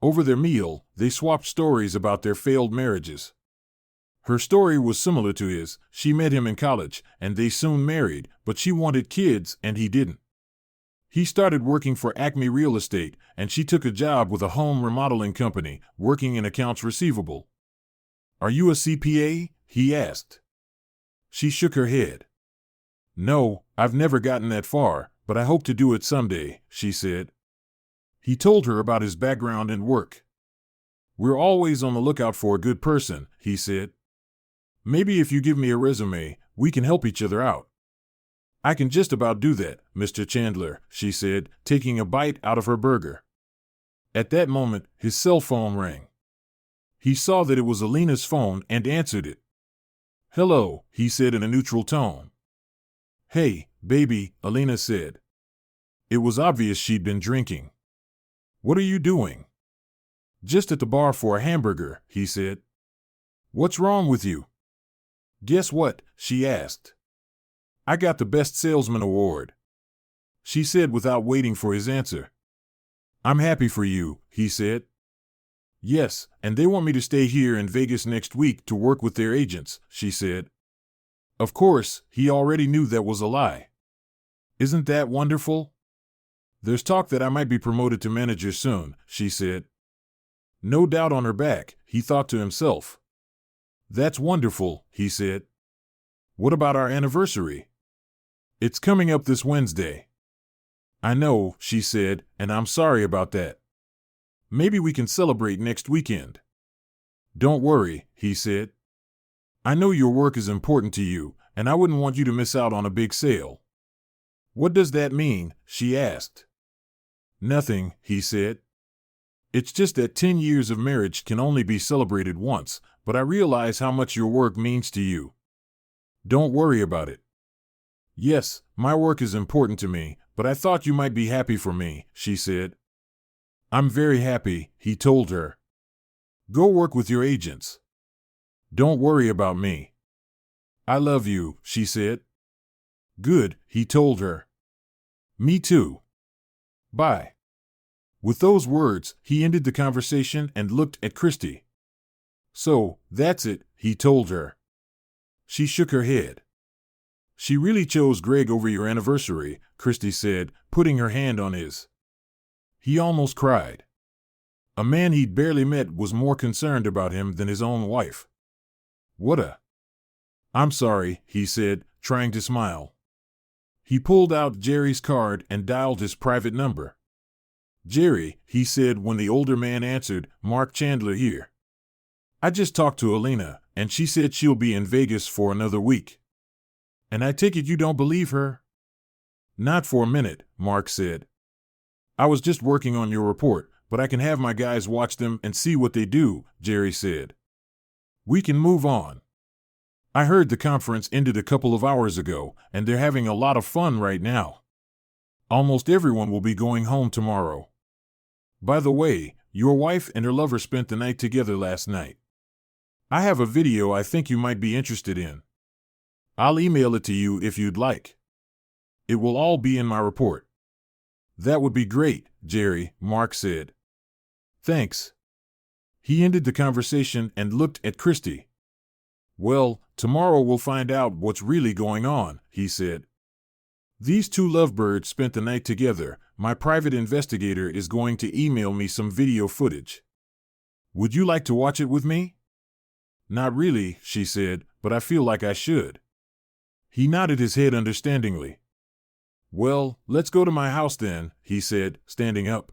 S1: Over their meal, they swapped stories about their failed marriages. Her story was similar to his. She met him in college, and they soon married, but she wanted kids, and he didn't. He started working for Acme Real Estate, and she took a job with a home remodeling company, working in accounts receivable. Are you a CPA? He asked. She shook her head. No, I've never gotten that far, but I hope to do it someday, she said. He told her about his background and work. We're always on the lookout for a good person, he said. Maybe if you give me a resume, we can help each other out. I can just about do that, Mr. Chandler, she said, taking a bite out of her burger. At that moment, his cell phone rang. He saw that it was Alina's phone and answered it. Hello, he said in a neutral tone. Hey, baby, Alina said. It was obvious she'd been drinking. What are you doing? Just at the bar for a hamburger, he said. What's wrong with you? Guess what? She asked. I got the Best Salesman award. She said without waiting for his answer. I'm happy for you, he said. Yes, and they want me to stay here in Vegas next week to work with their agents, she said. Of course, he already knew that was a lie. Isn't that wonderful? There's talk that I might be promoted to manager soon, she said. No doubt on her back, he thought to himself. That's wonderful, he said. What about our anniversary? It's coming up this Wednesday. I know, she said, and I'm sorry about that. Maybe we can celebrate next weekend. Don't worry, he said. I know your work is important to you, and I wouldn't want you to miss out on a big sale. What does that mean? She asked. Nothing, he said. It's just that 10 years of marriage can only be celebrated once, but I realize how much your work means to you. Don't worry about it. Yes, my work is important to me, but I thought you might be happy for me, she said. I'm very happy, he told her. Go work with your agents. Don't worry about me. I love you, she said. Good, he told her. Me too. Bye. With those words, he ended the conversation and looked at Christy. So, that's it, he told her. She shook her head. She really chose Greg over your anniversary, Christy said, putting her hand on his. He almost cried. A man he'd barely met was more concerned about him than his own wife. What a... I'm sorry, he said, trying to smile. He pulled out Jerry's card and dialed his private number. Jerry, he said when the older man answered, Mark Chandler here. I just talked to Alina, and she said she'll be in Vegas for another week. And I take it you don't believe her? Not for a minute, Mark said. I was just working on your report, but I can have my guys watch them and see what they do, Jerry said. We can move on. I heard the conference ended a couple of hours ago, and they're having a lot of fun right now. Almost everyone will be going home tomorrow. By the way, your wife and her lover spent the night together last night. I have a video I think you might be interested in. I'll email it to you if you'd like. It will all be in my report. That would be great, Jerry, Mark said. Thanks. He ended the conversation and looked at Christy. Well, tomorrow we'll find out what's really going on, he said. These two lovebirds spent the night together. My private investigator is going to email me some video footage. Would you like to watch it with me? Not really, she said, but I feel like I should. He nodded his head understandingly. Well, let's go to my house then, he said, standing up.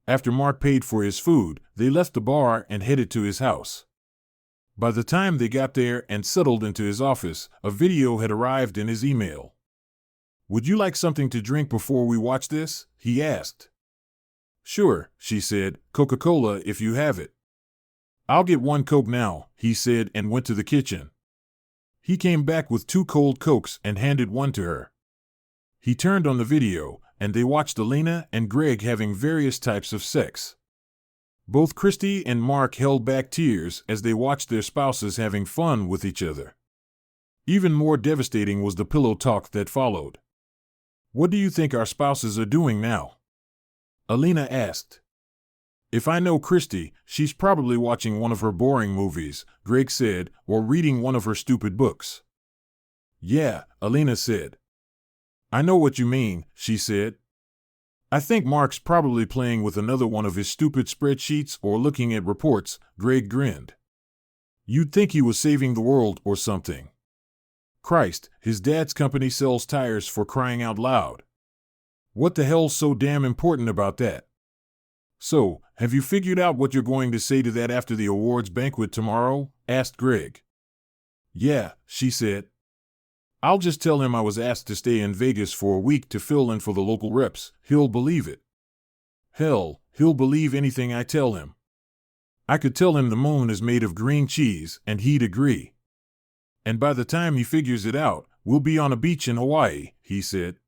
S1: After Mark paid for his food, they left the bar and headed to his house. By the time they got there and settled into his office, a video had arrived in his email. Would you like something to drink before we watch this? He asked. Sure, she said, Coca-Cola if you have it. I'll get one Coke now, he said and went to the kitchen. He came back with 2 cold Cokes and handed one to her. He turned on the video, and they watched Alina and Greg having various types of sex. Both Christy and Mark held back tears as they watched their spouses having fun with each other. Even more devastating was the pillow talk that followed. "What do you think our spouses are doing now?" Alina asked. "If I know Christy, she's probably watching one of her boring movies," Greg said, "or reading one of her stupid books." "Yeah," Alina said. "I know what you mean," she said. "I think Mark's probably playing with another one of his stupid spreadsheets or looking at reports," Greg grinned. "You'd think he was saving the world or something. Christ, his dad's company sells tires, for crying out loud. What the hell's so damn important about that?" "So, have you figured out what you're going to say to that after the awards banquet tomorrow?" asked Greg. "Yeah," she said. "I'll just tell him I was asked to stay in Vegas for a week to fill in for the local reps. He'll believe it. Hell, he'll believe anything I tell him. I could tell him the moon is made of green cheese, and he'd agree. And by the time he figures it out, we'll be on a beach in Hawaii," he said.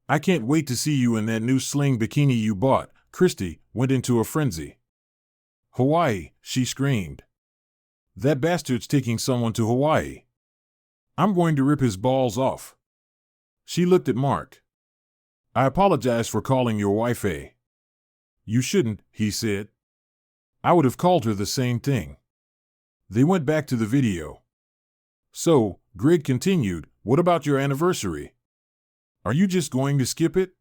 S1: "I can't wait to see you in that new sling bikini you bought." Christy went into a frenzy. "Hawaii," she screamed. "That bastard's taking someone to Hawaii. I'm going to rip his balls off." She looked at Mark. "I apologize for calling your wife a..." "You shouldn't," he said. "I would have called her the same thing." They went back to the video. "So," Greg continued, "what about your anniversary? Are you just going to skip it?"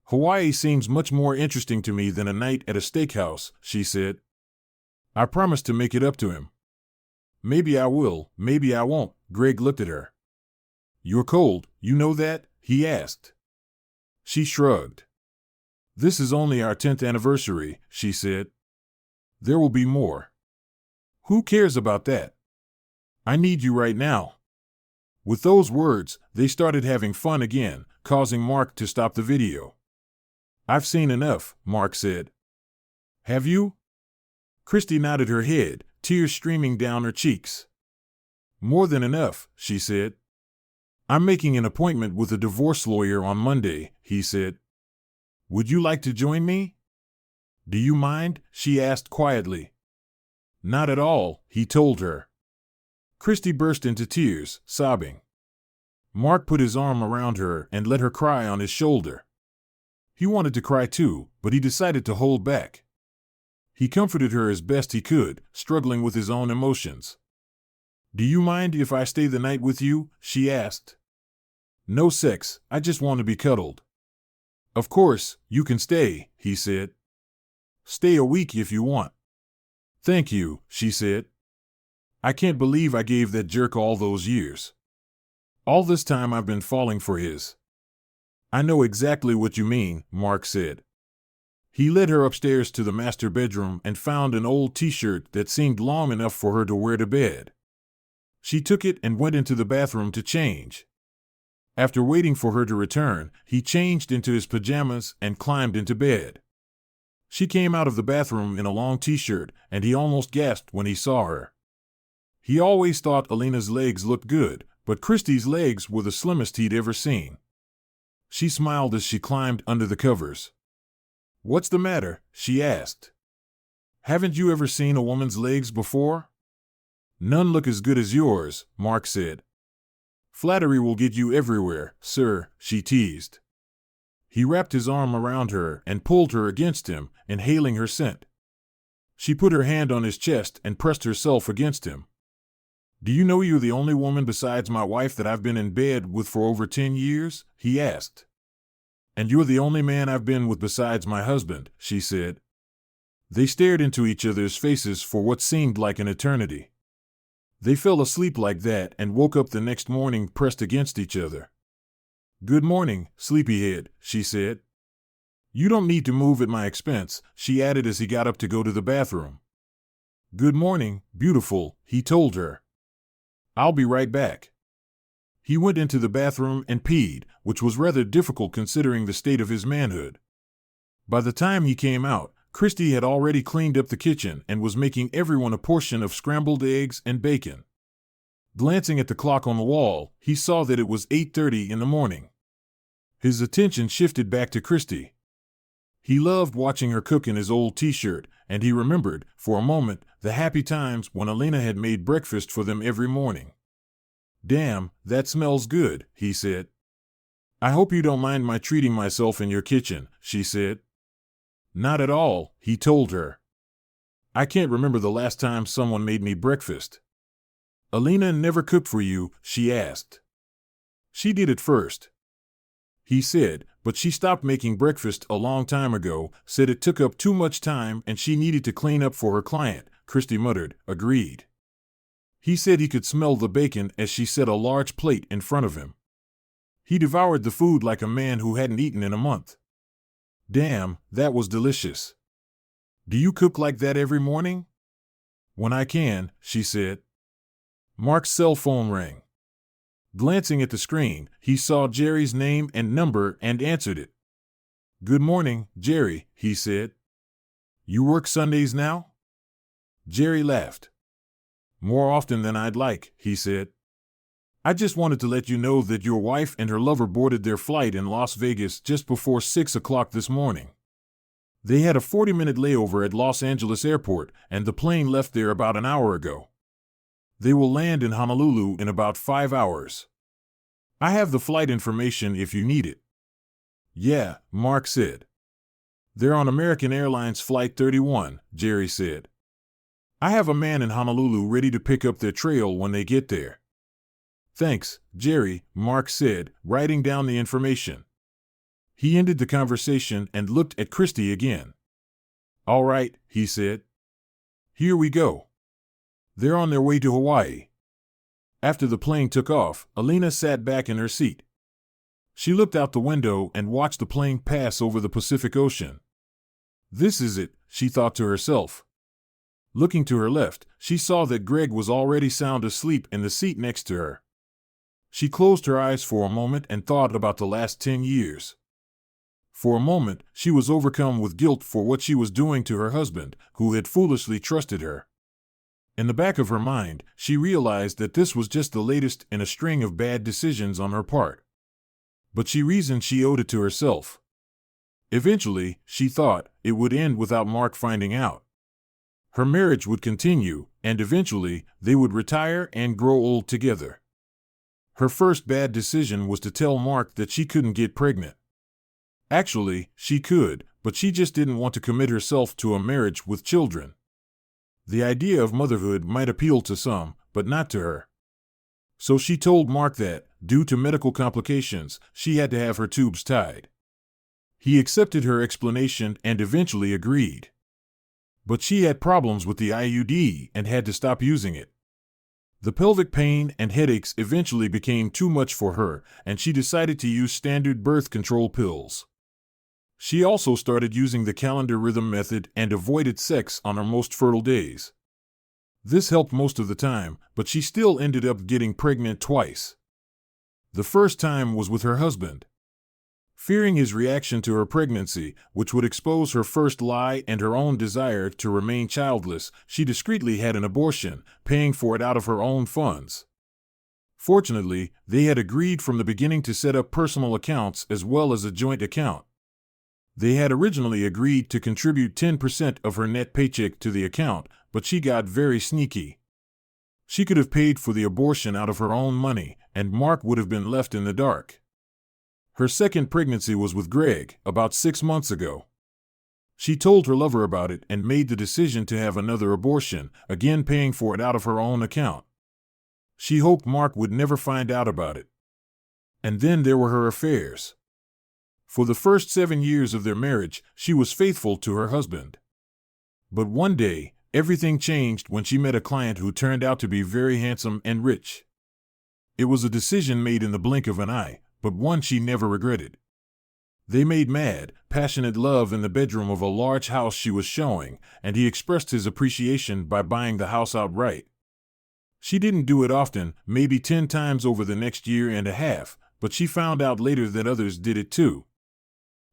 S1: "Hawaii seems much more interesting to me than a night at a steakhouse," she said. "I promised to make it up to him." "Maybe I will, maybe I won't." Greg looked at her. "You're cold, you know that?" he asked. She shrugged. "This is only our 10th anniversary," she said. "There will be more. Who cares about that? I need you right now." With those words, they started having fun again, causing Mark to stop the video. "I've seen enough," Mark said. "Have you?" Christy nodded her head, tears streaming down her cheeks. "More than enough," she said. "I'm making an appointment with a divorce lawyer on Monday," he said. "Would you like to join me?" "Do you mind?" she asked quietly. "Not at all," he told her. Christy burst into tears, sobbing. Mark put his arm around her and let her cry on his shoulder. He wanted to cry too, but he decided to hold back. He comforted her as best he could, struggling with his own emotions. "Do you mind if I stay the night with you?" she asked. "No sex, I just want to be cuddled." "Of course, you can stay," he said. "Stay a week if you want." "Thank you," she said. "I can't believe I gave that jerk all those years. All this time I've been falling for his." "I know exactly what you mean," Mark said. He led her upstairs to the master bedroom and found an old t-shirt that seemed long enough for her to wear to bed. She took it and went into the bathroom to change. After waiting for her to return, he changed into his pajamas and climbed into bed. She came out of the bathroom in a long t-shirt, and he almost gasped when he saw her. He always thought Alina's legs looked good, but Christy's legs were the slimmest he'd ever seen. She smiled as she climbed under the covers. "What's the matter?" she asked. "Haven't you ever seen a woman's legs before?" "None look as good as yours," Mark said. "Flattery will get you everywhere, sir," she teased. He wrapped his arm around her and pulled her against him, inhaling her scent. She put her hand on his chest and pressed herself against him. "Do you know you're the only woman besides my wife that I've been in bed with for over 10 years?" he asked. "And you're the only man I've been with besides my husband," she said. They stared into each other's faces for what seemed like an eternity. They fell asleep like that and woke up the next morning pressed against each other. "Good morning, sleepyhead," she said. "You don't need to move at my expense," she added as he got up to go to the bathroom. "Good morning, beautiful," he told her. "I'll be right back." He went into the bathroom and peed, which was rather difficult considering the state of his manhood. By the time he came out, Christy had already cleaned up the kitchen and was making everyone a portion of scrambled eggs and bacon. Glancing at the clock on the wall, he saw that it was 8:30 in the morning. His attention shifted back to Christy. He loved watching her cook in his old t-shirt, and he remembered, for a moment, the happy times when Elena had made breakfast for them every morning. "Damn, that smells good," he said. "I hope you don't mind my treating myself in your kitchen," she said. "Not at all," he told her. "I can't remember the last time someone made me breakfast." "Elena never cooked for you?" she asked. "She did at first," he said, "but she stopped making breakfast a long time ago, said it took up too much time and she needed to clean up for her client." Christy muttered, agreed. He said he could smell the bacon as she set a large plate in front of him. He devoured the food like a man who hadn't eaten in a month. "Damn, that was delicious. Do you cook like that every morning?" "When I can," she said. Mark's cell phone rang. Glancing at the screen, he saw Jerry's name and number and answered it. "Good morning, Jerry," he said. "You work Sundays now?" Jerry laughed. "More often than I'd like," he said. "I just wanted to let you know that your wife and her lover boarded their flight in Las Vegas just before 6 o'clock this morning. They had a 40-minute layover at Los Angeles Airport, and the plane left there about an hour ago. They will land in Honolulu in about 5 hours. I have the flight information if you need it." "Yeah," Mark said. "They're on American Airlines Flight 31, Jerry said. I have a man in Honolulu ready to pick up their trail when they get there." "Thanks, Jerry," Mark said, writing down the information. He ended the conversation and looked at Christy again. "All right," he said. "Here we go." They're on their way to Hawaii. After the plane took off, Elena sat back in her seat. She looked out the window and watched the plane pass over the Pacific Ocean. "This is it," she thought to herself. Looking to her left, she saw that Greg was already sound asleep in the seat next to her. She closed her eyes for a moment and thought about the last 10 years. For a moment, she was overcome with guilt for what she was doing to her husband, who had foolishly trusted her. In the back of her mind, she realized that this was just the latest in a string of bad decisions on her part. But she reasoned she owed it to herself. Eventually, she thought, it would end without Mark finding out. Her marriage would continue, and eventually, they would retire and grow old together. Her first bad decision was to tell Mark that she couldn't get pregnant. Actually, she could, but she just didn't want to commit herself to a marriage with children. The idea of motherhood might appeal to some, but not to her. So she told Mark that, due to medical complications, she had to have her tubes tied. He accepted her explanation and eventually agreed. But she had problems with the IUD and had to stop using it. The pelvic pain and headaches eventually became too much for her, and she decided to use standard birth control pills. She also started using the calendar rhythm method and avoided sex on her most fertile days. This helped most of the time, but she still ended up getting pregnant twice. The first time was with her husband. Fearing his reaction to her pregnancy, which would expose her first lie and her own desire to remain childless, she discreetly had an abortion, paying for it out of her own funds. Fortunately, they had agreed from the beginning to set up personal accounts as well as a joint account. They had originally agreed to contribute 10% of her net paycheck to the account, but she got very sneaky. She could have paid for the abortion out of her own money, and Mark would have been left in the dark. Her second pregnancy was with Greg, about 6 months ago. She told her lover about it and made the decision to have another abortion, again paying for it out of her own account. She hoped Mark would never find out about it. And then there were her affairs. For the first 7 years of their marriage, she was faithful to her husband. But one day, everything changed when she met a client who turned out to be very handsome and rich. It was a decision made in the blink of an eye, but one she never regretted. They made mad, passionate love in the bedroom of a large house she was showing, and he expressed his appreciation by buying the house outright. She didn't do it often, maybe 10 times over the next year and a half, but she found out later that others did it too.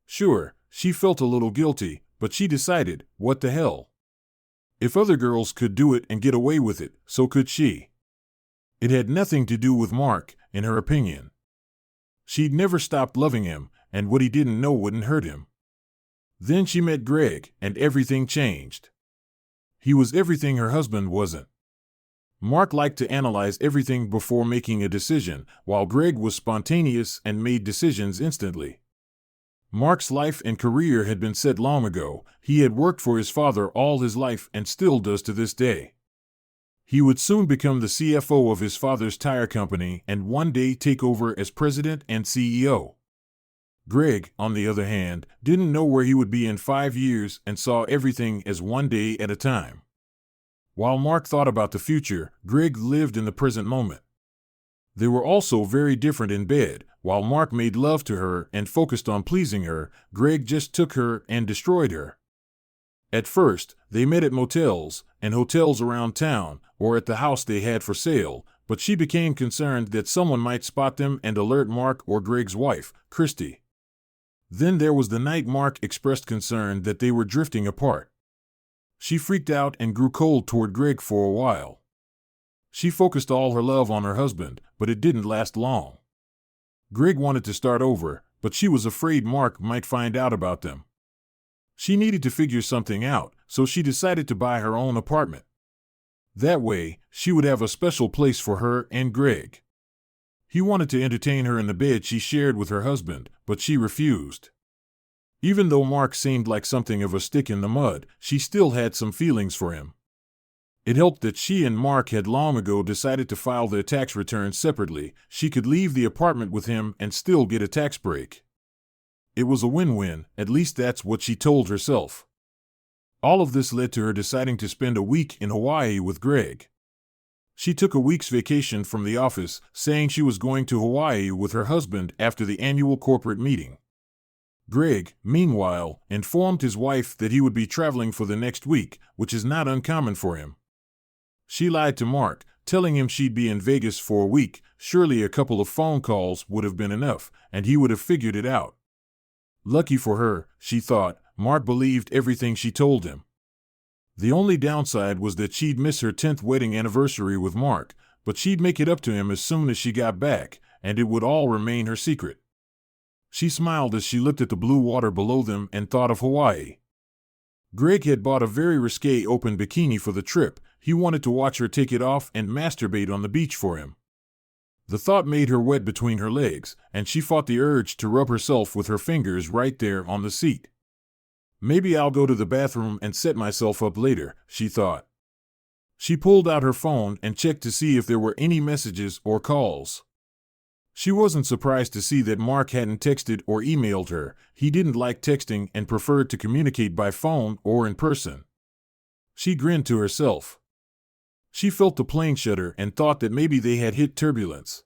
S1: Sure, she felt a little guilty, but she decided, what the hell? If other girls could do it and get away with it, so could she. It had nothing to do with Mark, in her opinion. She'd never stopped loving him, and what he didn't know wouldn't hurt him. Then she met Greg, and everything changed. He was everything her husband wasn't. Mark liked to analyze everything before making a decision, while Greg was spontaneous and made decisions instantly. Mark's life and career had been set long ago. He had worked for his father all his life and still does to this day. He would soon become the CFO of his father's tire company and one day take over as president and CEO. Greg, on the other hand, didn't know where he would be in 5 years and saw everything as one day at a time. While Mark thought about the future, Greg lived in the present moment. They were also very different in bed. While Mark made love to her and focused on pleasing her, Greg just took her and destroyed her. At first, they met at motels and hotels around town or at the house they had for sale, but she became concerned that someone might spot them and alert Mark or Greg's wife, Christy. Then there was the night Mark expressed concern that they were drifting apart. She freaked out and grew cold toward Greg for a while. She focused all her love on her husband, but it didn't last long. Greg wanted to start over, but she was afraid Mark might find out about them. She needed to figure something out, so she decided to buy her own apartment. That way, she would have a special place for her and Greg. He wanted to entertain her in the bed she shared with her husband, but she refused. Even though Mark seemed like something of a stick in the mud, she still had some feelings for him. It helped that she and Mark had long ago decided to file their tax returns separately. She could leave the apartment with him and still get a tax break. It was a win-win, at least that's what she told herself. All of this led to her deciding to spend a week in Hawaii with Greg. She took a week's vacation from the office, saying she was going to Hawaii with her husband after the annual corporate meeting. Greg, meanwhile, informed his wife that he would be traveling for the next week, which is not uncommon for him. She lied to Mark, telling him she'd be in Vegas for a week. Surely a couple of phone calls would have been enough, and he would have figured it out. Lucky for her, she thought, Mark believed everything she told him. The only downside was that she'd miss her 10th wedding anniversary with Mark, but she'd make it up to him as soon as she got back, and it would all remain her secret. She smiled as she looked at the blue water below them and thought of Hawaii. Greg had bought a very risque open bikini for the trip. He wanted to watch her take it off and masturbate on the beach for him. The thought made her wet between her legs, and she fought the urge to rub herself with her fingers right there on the seat. Maybe I'll go to the bathroom and set myself up later, she thought. She pulled out her phone and checked to see if there were any messages or calls. She wasn't surprised to see that Mark hadn't texted or emailed her. He didn't like texting and preferred to communicate by phone or in person. She grinned to herself. She felt the plane shudder and thought that maybe they had hit turbulence.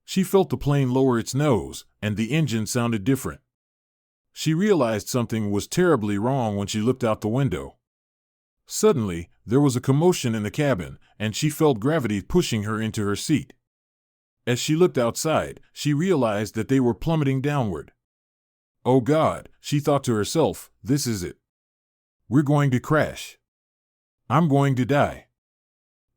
S1: She felt the plane lower its nose, and the engine sounded different. She realized something was terribly wrong when she looked out the window. Suddenly, there was a commotion in the cabin, and she felt gravity pushing her into her seat. As she looked outside, she realized that they were plummeting downward. Oh God, she thought to herself, this is it. We're going to crash. I'm going to die.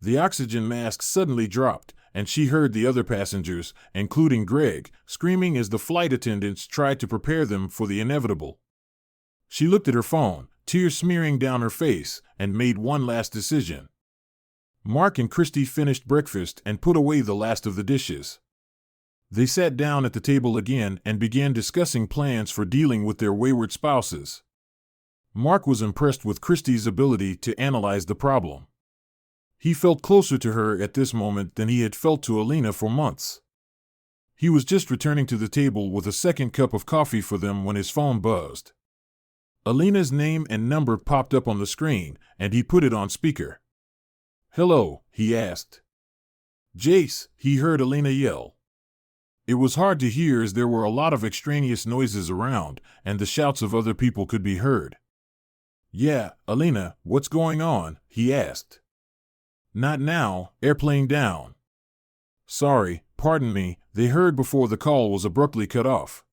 S1: The oxygen mask suddenly dropped, and she heard the other passengers, including Greg, screaming as the flight attendants tried to prepare them for the inevitable. She looked at her phone, tears smearing down her face, and made one last decision. Mark and Christy finished breakfast and put away the last of the dishes. They sat down at the table again and began discussing plans for dealing with their wayward spouses. Mark was impressed with Christy's ability to analyze the problem. He felt closer to her at this moment than he had felt to Alina for months. He was just returning to the table with a second cup of coffee for them when his phone buzzed. Alina's name and number popped up on the screen, and he put it on speaker. "Hello," he asked. "Jace," he heard Alina yell. It was hard to hear as there were a lot of extraneous noises around, and the shouts of other people could be heard. "Yeah, Alina, what's going on?" he asked. "Not now, airplane down." "Sorry, pardon me," they heard before the call was abruptly cut off.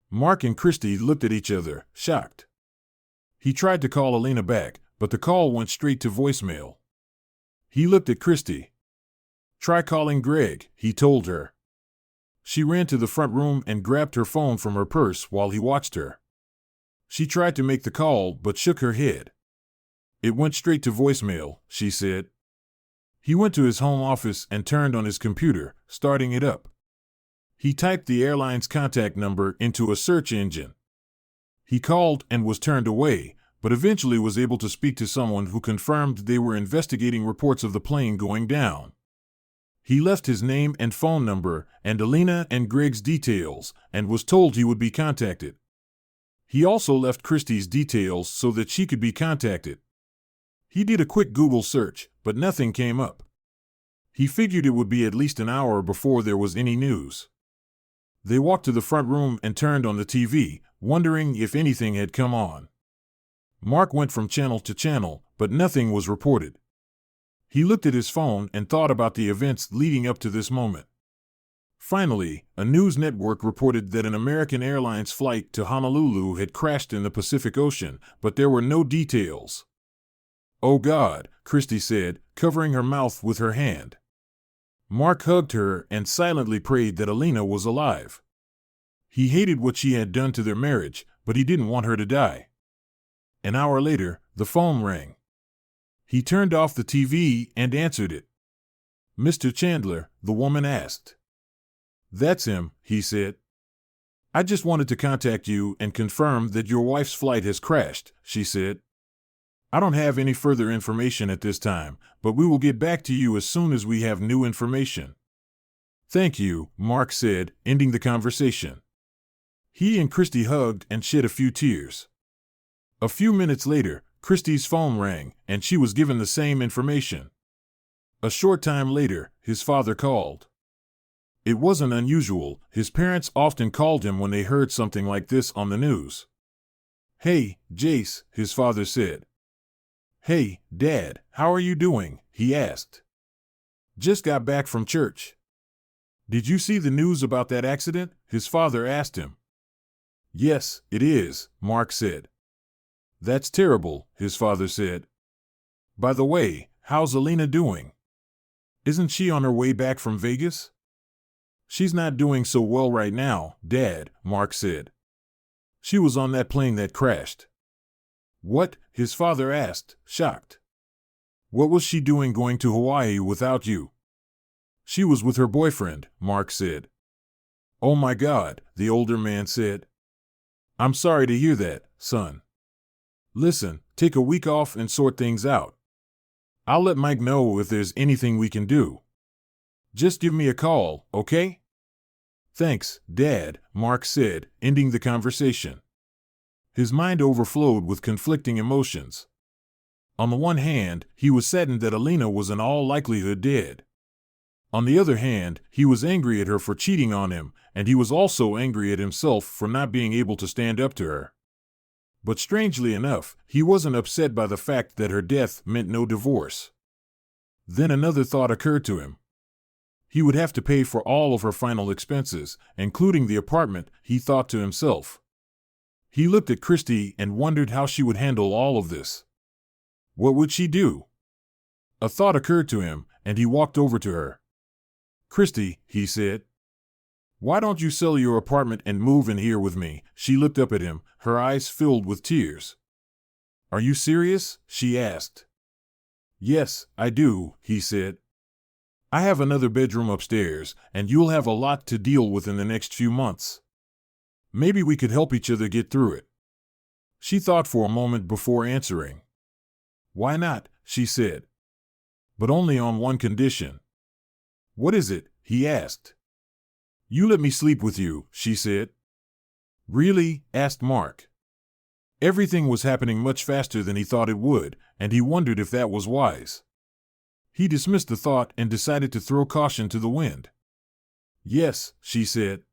S1: Mark and Christy looked at each other, shocked. He tried to call Alina back, but the call went straight to voicemail. He looked at Christy. "Try calling Greg," he told her. She ran to the front room and grabbed her phone from her purse while he watched her. She tried to make the call but shook her head. It went straight to voicemail, she said. He went to his home office and turned on his computer, starting it up. He typed the airline's contact number into a search engine. He called and was turned away, but eventually was able to speak to someone who confirmed they were investigating reports of the plane going down. He left his name and phone number and Alina and Greg's details and was told he would be contacted. He also left Christy's details so that she could be contacted. He did a quick Google search, but nothing came up. He figured it would be at least an hour before there was any news. They walked to the front room and turned on the TV, wondering if anything had come on. Mark went from channel to channel, but nothing was reported. He looked at his phone and thought about the events leading up to this moment. Finally, a news network reported that an American Airlines flight to Honolulu had crashed in the Pacific Ocean, but there were no details. "Oh God," Christy said, covering her mouth with her hand. Mark hugged her and silently prayed that Alina was alive. He hated what she had done to their marriage, but he didn't want her to die. An hour later, the phone rang. He turned off the TV and answered it. "Mr. Chandler?" the woman asked. "That's him," he said. "I just wanted to contact you and confirm that your wife's flight has crashed," she said. "I don't have any further information at this time, but we will get back to you as soon as we have new information." "Thank you," Mark said, ending the conversation. He and Christy hugged and shed a few tears. A few minutes later, Christy's phone rang, and she was given the same information. A short time later, his father called. It wasn't unusual. His parents often called him when they heard something like this on the news. "Hey, Jace," his father said. "Hey, Dad, how are you doing?" he asked. "Just got back from church." "Did you see the news about that accident?" his father asked him. "Yes, it is," Mark said. "That's terrible," his father said. "By the way, how's Alina doing? Isn't she on her way back from Vegas?" "She's not doing so well right now, Dad," Mark said. "She was on that plane that crashed." "What?" his father asked, shocked. "What was she doing going to Hawaii without you?" "She was with her boyfriend," Mark said. "Oh my God," the older man said. "I'm sorry to hear that, son. Listen, take a week off and sort things out. I'll let Mike know if there's anything we can do. Just give me a call, okay?" "Thanks, Dad," Mark said, ending the conversation. His mind overflowed with conflicting emotions. On the one hand, he was saddened that Alina was in all likelihood dead. On the other hand, he was angry at her for cheating on him, and he was also angry at himself for not being able to stand up to her. But strangely enough, he wasn't upset by the fact that her death meant no divorce. Then another thought occurred to him. He would have to pay for all of her final expenses, including the apartment, he thought to himself. He looked at Christy and wondered how she would handle all of this. What would she do? A thought occurred to him, and he walked over to her. "Christy," he said, "why don't you sell your apartment and move in here with me?" She looked up at him, her eyes filled with tears. "Are you serious?" she asked. "Yes, I do," he said. "I have another bedroom upstairs, and you'll have a lot to deal with in the next few months. Maybe we could help each other get through it." She thought for a moment before answering. "Why not?" she said. "But only on one condition." "What is it?" he asked. "You let me sleep with you," she said. "Really?" asked Mark. Everything was happening much faster than he thought it would, and he wondered if that was wise. He dismissed the thought and decided to throw caution to the wind. "Yes," she said.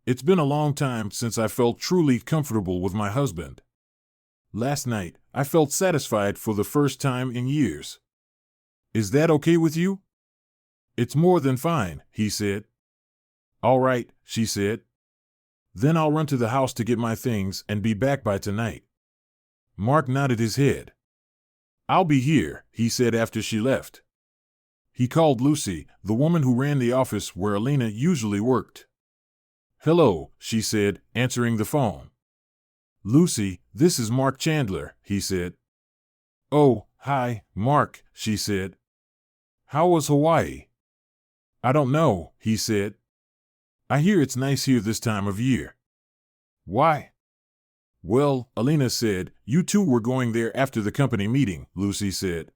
S1: "It's been a long time since I felt truly comfortable with my husband. Last night, I felt satisfied for the first time in years. Is that okay with you?" "It's more than fine," he said. "All right," she said. "Then I'll run to the house to get my things and be back by tonight." Mark nodded his head. "I'll be here," he said after she left. He called Lucy, the woman who ran the office where Alina usually worked. "Hello," she said, answering the phone. "Lucy, this is Mark Chandler," he said. "Oh, hi, Mark," she said. "How was Hawaii?" "I don't know," he said. "I hear it's nice here this time of year." "Why?" "Well," Alina said, "you two were going there after the company meeting," Lucy said.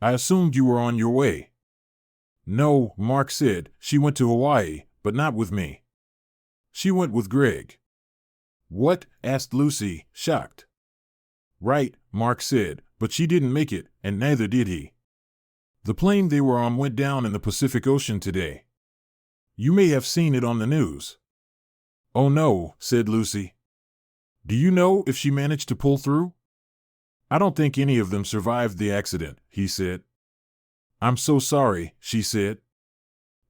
S1: "I assumed you were on your way." "No," Mark said, "she went to Hawaii, but not with me. She went with Greg." "What?" asked Lucy, shocked. "Right," Mark said, "but she didn't make it, and neither did he. The plane they were on went down in the Pacific Ocean today. You may have seen it on the news." "Oh no," said Lucy. "Do you know if she managed to pull through?" "I don't think any of them survived the accident," he said. "I'm so sorry," she said.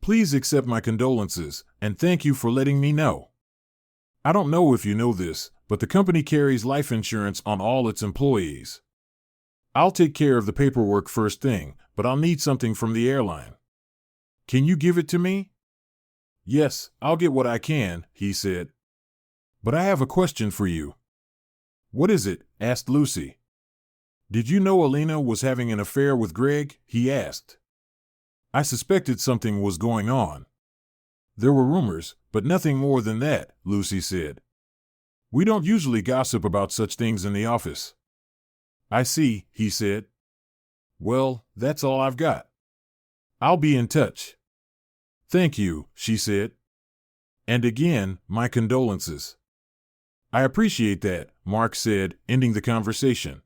S1: "Please accept my condolences, and thank you for letting me know. I don't know if you know this, but the company carries life insurance on all its employees. I'll take care of the paperwork first thing, but I'll need something from the airline. Can you give it to me?" "Yes, I'll get what I can," he said. "But I have a question for you." "What is it?" asked Lucy. "Did you know Alina was having an affair with Greg?" he asked. "I suspected something was going on." "There were rumors, but nothing more than that," Lucy said. "We don't usually gossip about such things in the office." "I see," he said. "Well, that's all I've got. I'll be in touch." "Thank you," she said. "And again, my condolences." "I appreciate that," Mark said, ending the conversation.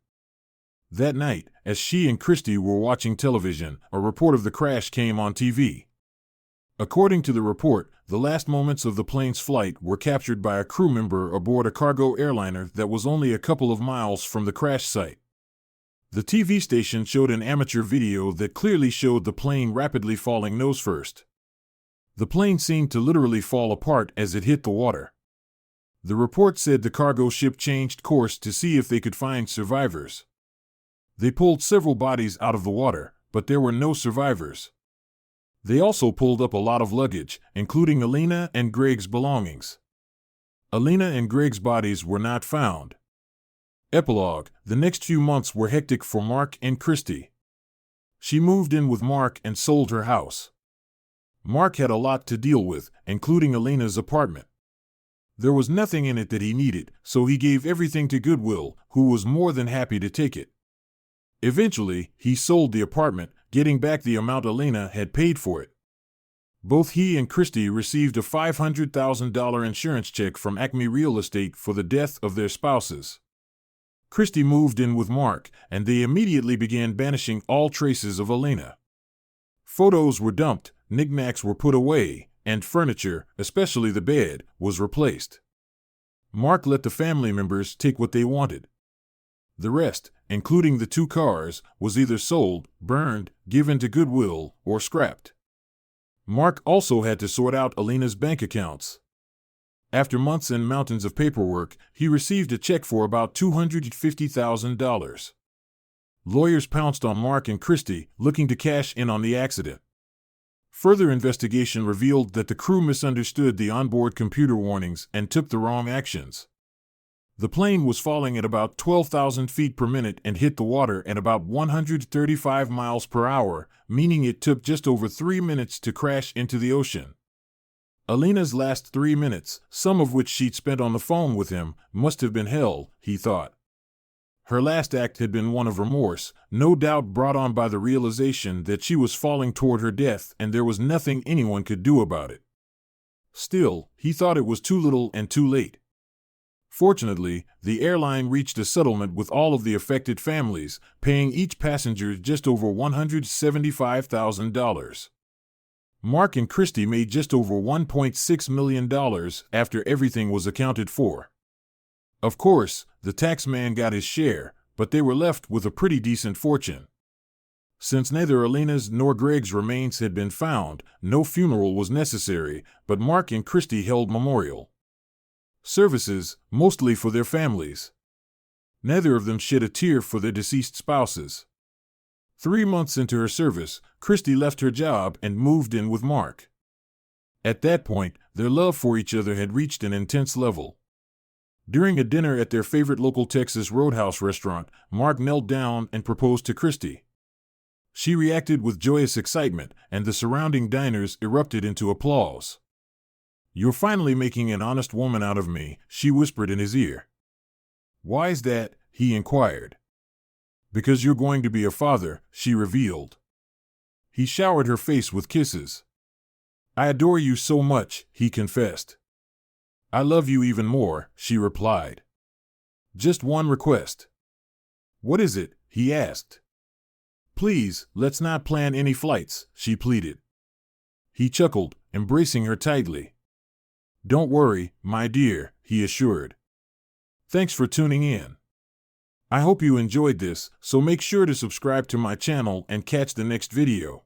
S1: That night, as she and Christy were watching television, a report of the crash came on TV. According to the report, the last moments of the plane's flight were captured by a crew member aboard a cargo airliner that was only a couple of miles from the crash site. The TV station showed an amateur video that clearly showed the plane rapidly falling nose first. The plane seemed to literally fall apart as it hit the water. The report said the cargo ship changed course to see if they could find survivors. They pulled several bodies out of the water, but there were no survivors. They also pulled up a lot of luggage, including Alina and Greg's belongings. Alina and Greg's bodies were not found. Epilogue: the next few months were hectic for Mark and Christy. She moved in with Mark and sold her house. Mark had a lot to deal with, including Alina's apartment. There was nothing in it that he needed, so he gave everything to Goodwill, who was more than happy to take it. Eventually, he sold the apartment, getting back the amount Alina had paid for it. Both he and Christy received a $500,000 insurance check from Acme Real Estate for the death of their spouses. Christy moved in with Mark, and they immediately began banishing all traces of Alina. Photos were dumped, knickknacks were put away, and furniture, especially the bed, was replaced. Mark let the family members take what they wanted. The rest, including the 2 cars, was either sold, burned, given to Goodwill, or scrapped. Mark also had to sort out Alina's bank accounts. After months and mountains of paperwork, he received a check for about $250,000. Lawyers pounced on Mark and Christy, looking to cash in on the accident. Further investigation revealed that the crew misunderstood the onboard computer warnings and took the wrong actions. The plane was falling at about 12,000 feet per minute and hit the water at about 135 miles per hour, meaning it took just over 3 minutes to crash into the ocean. Alina's last 3 minutes, some of which she'd spent on the phone with him, must have been hell, he thought. Her last act had been one of remorse, no doubt brought on by the realization that she was falling toward her death and there was nothing anyone could do about it. Still, he thought it was too little and too late. Fortunately, the airline reached a settlement with all of the affected families, paying each passenger just over $175,000. Mark and Christy made just over $1.6 million after everything was accounted for. Of course, the tax man got his share, but they were left with a pretty decent fortune. Since neither Alina's nor Greg's remains had been found, no funeral was necessary, but Mark and Christy held memorial services, mostly for their families. Neither of them shed a tear for their deceased spouses. 3 months into her service, Christy left her job and moved in with Mark. At that point, their love for each other had reached an intense level. During a dinner at their favorite local Texas Roadhouse restaurant, Mark knelt down and proposed to Christy. She reacted with joyous excitement, and the surrounding diners erupted into applause. "You're finally making an honest woman out of me," she whispered in his ear. "Why's that?" he inquired. "Because you're going to be a father," she revealed. He showered her face with kisses. "I adore you so much," he confessed. "I love you even more," she replied. "Just one request." "What is it?" he asked. "Please, let's not plan any flights," she pleaded. He chuckled, embracing her tightly. "Don't worry, my dear," he assured. Thanks for tuning in. I hope you enjoyed this, so make sure to subscribe to my channel and catch the next video.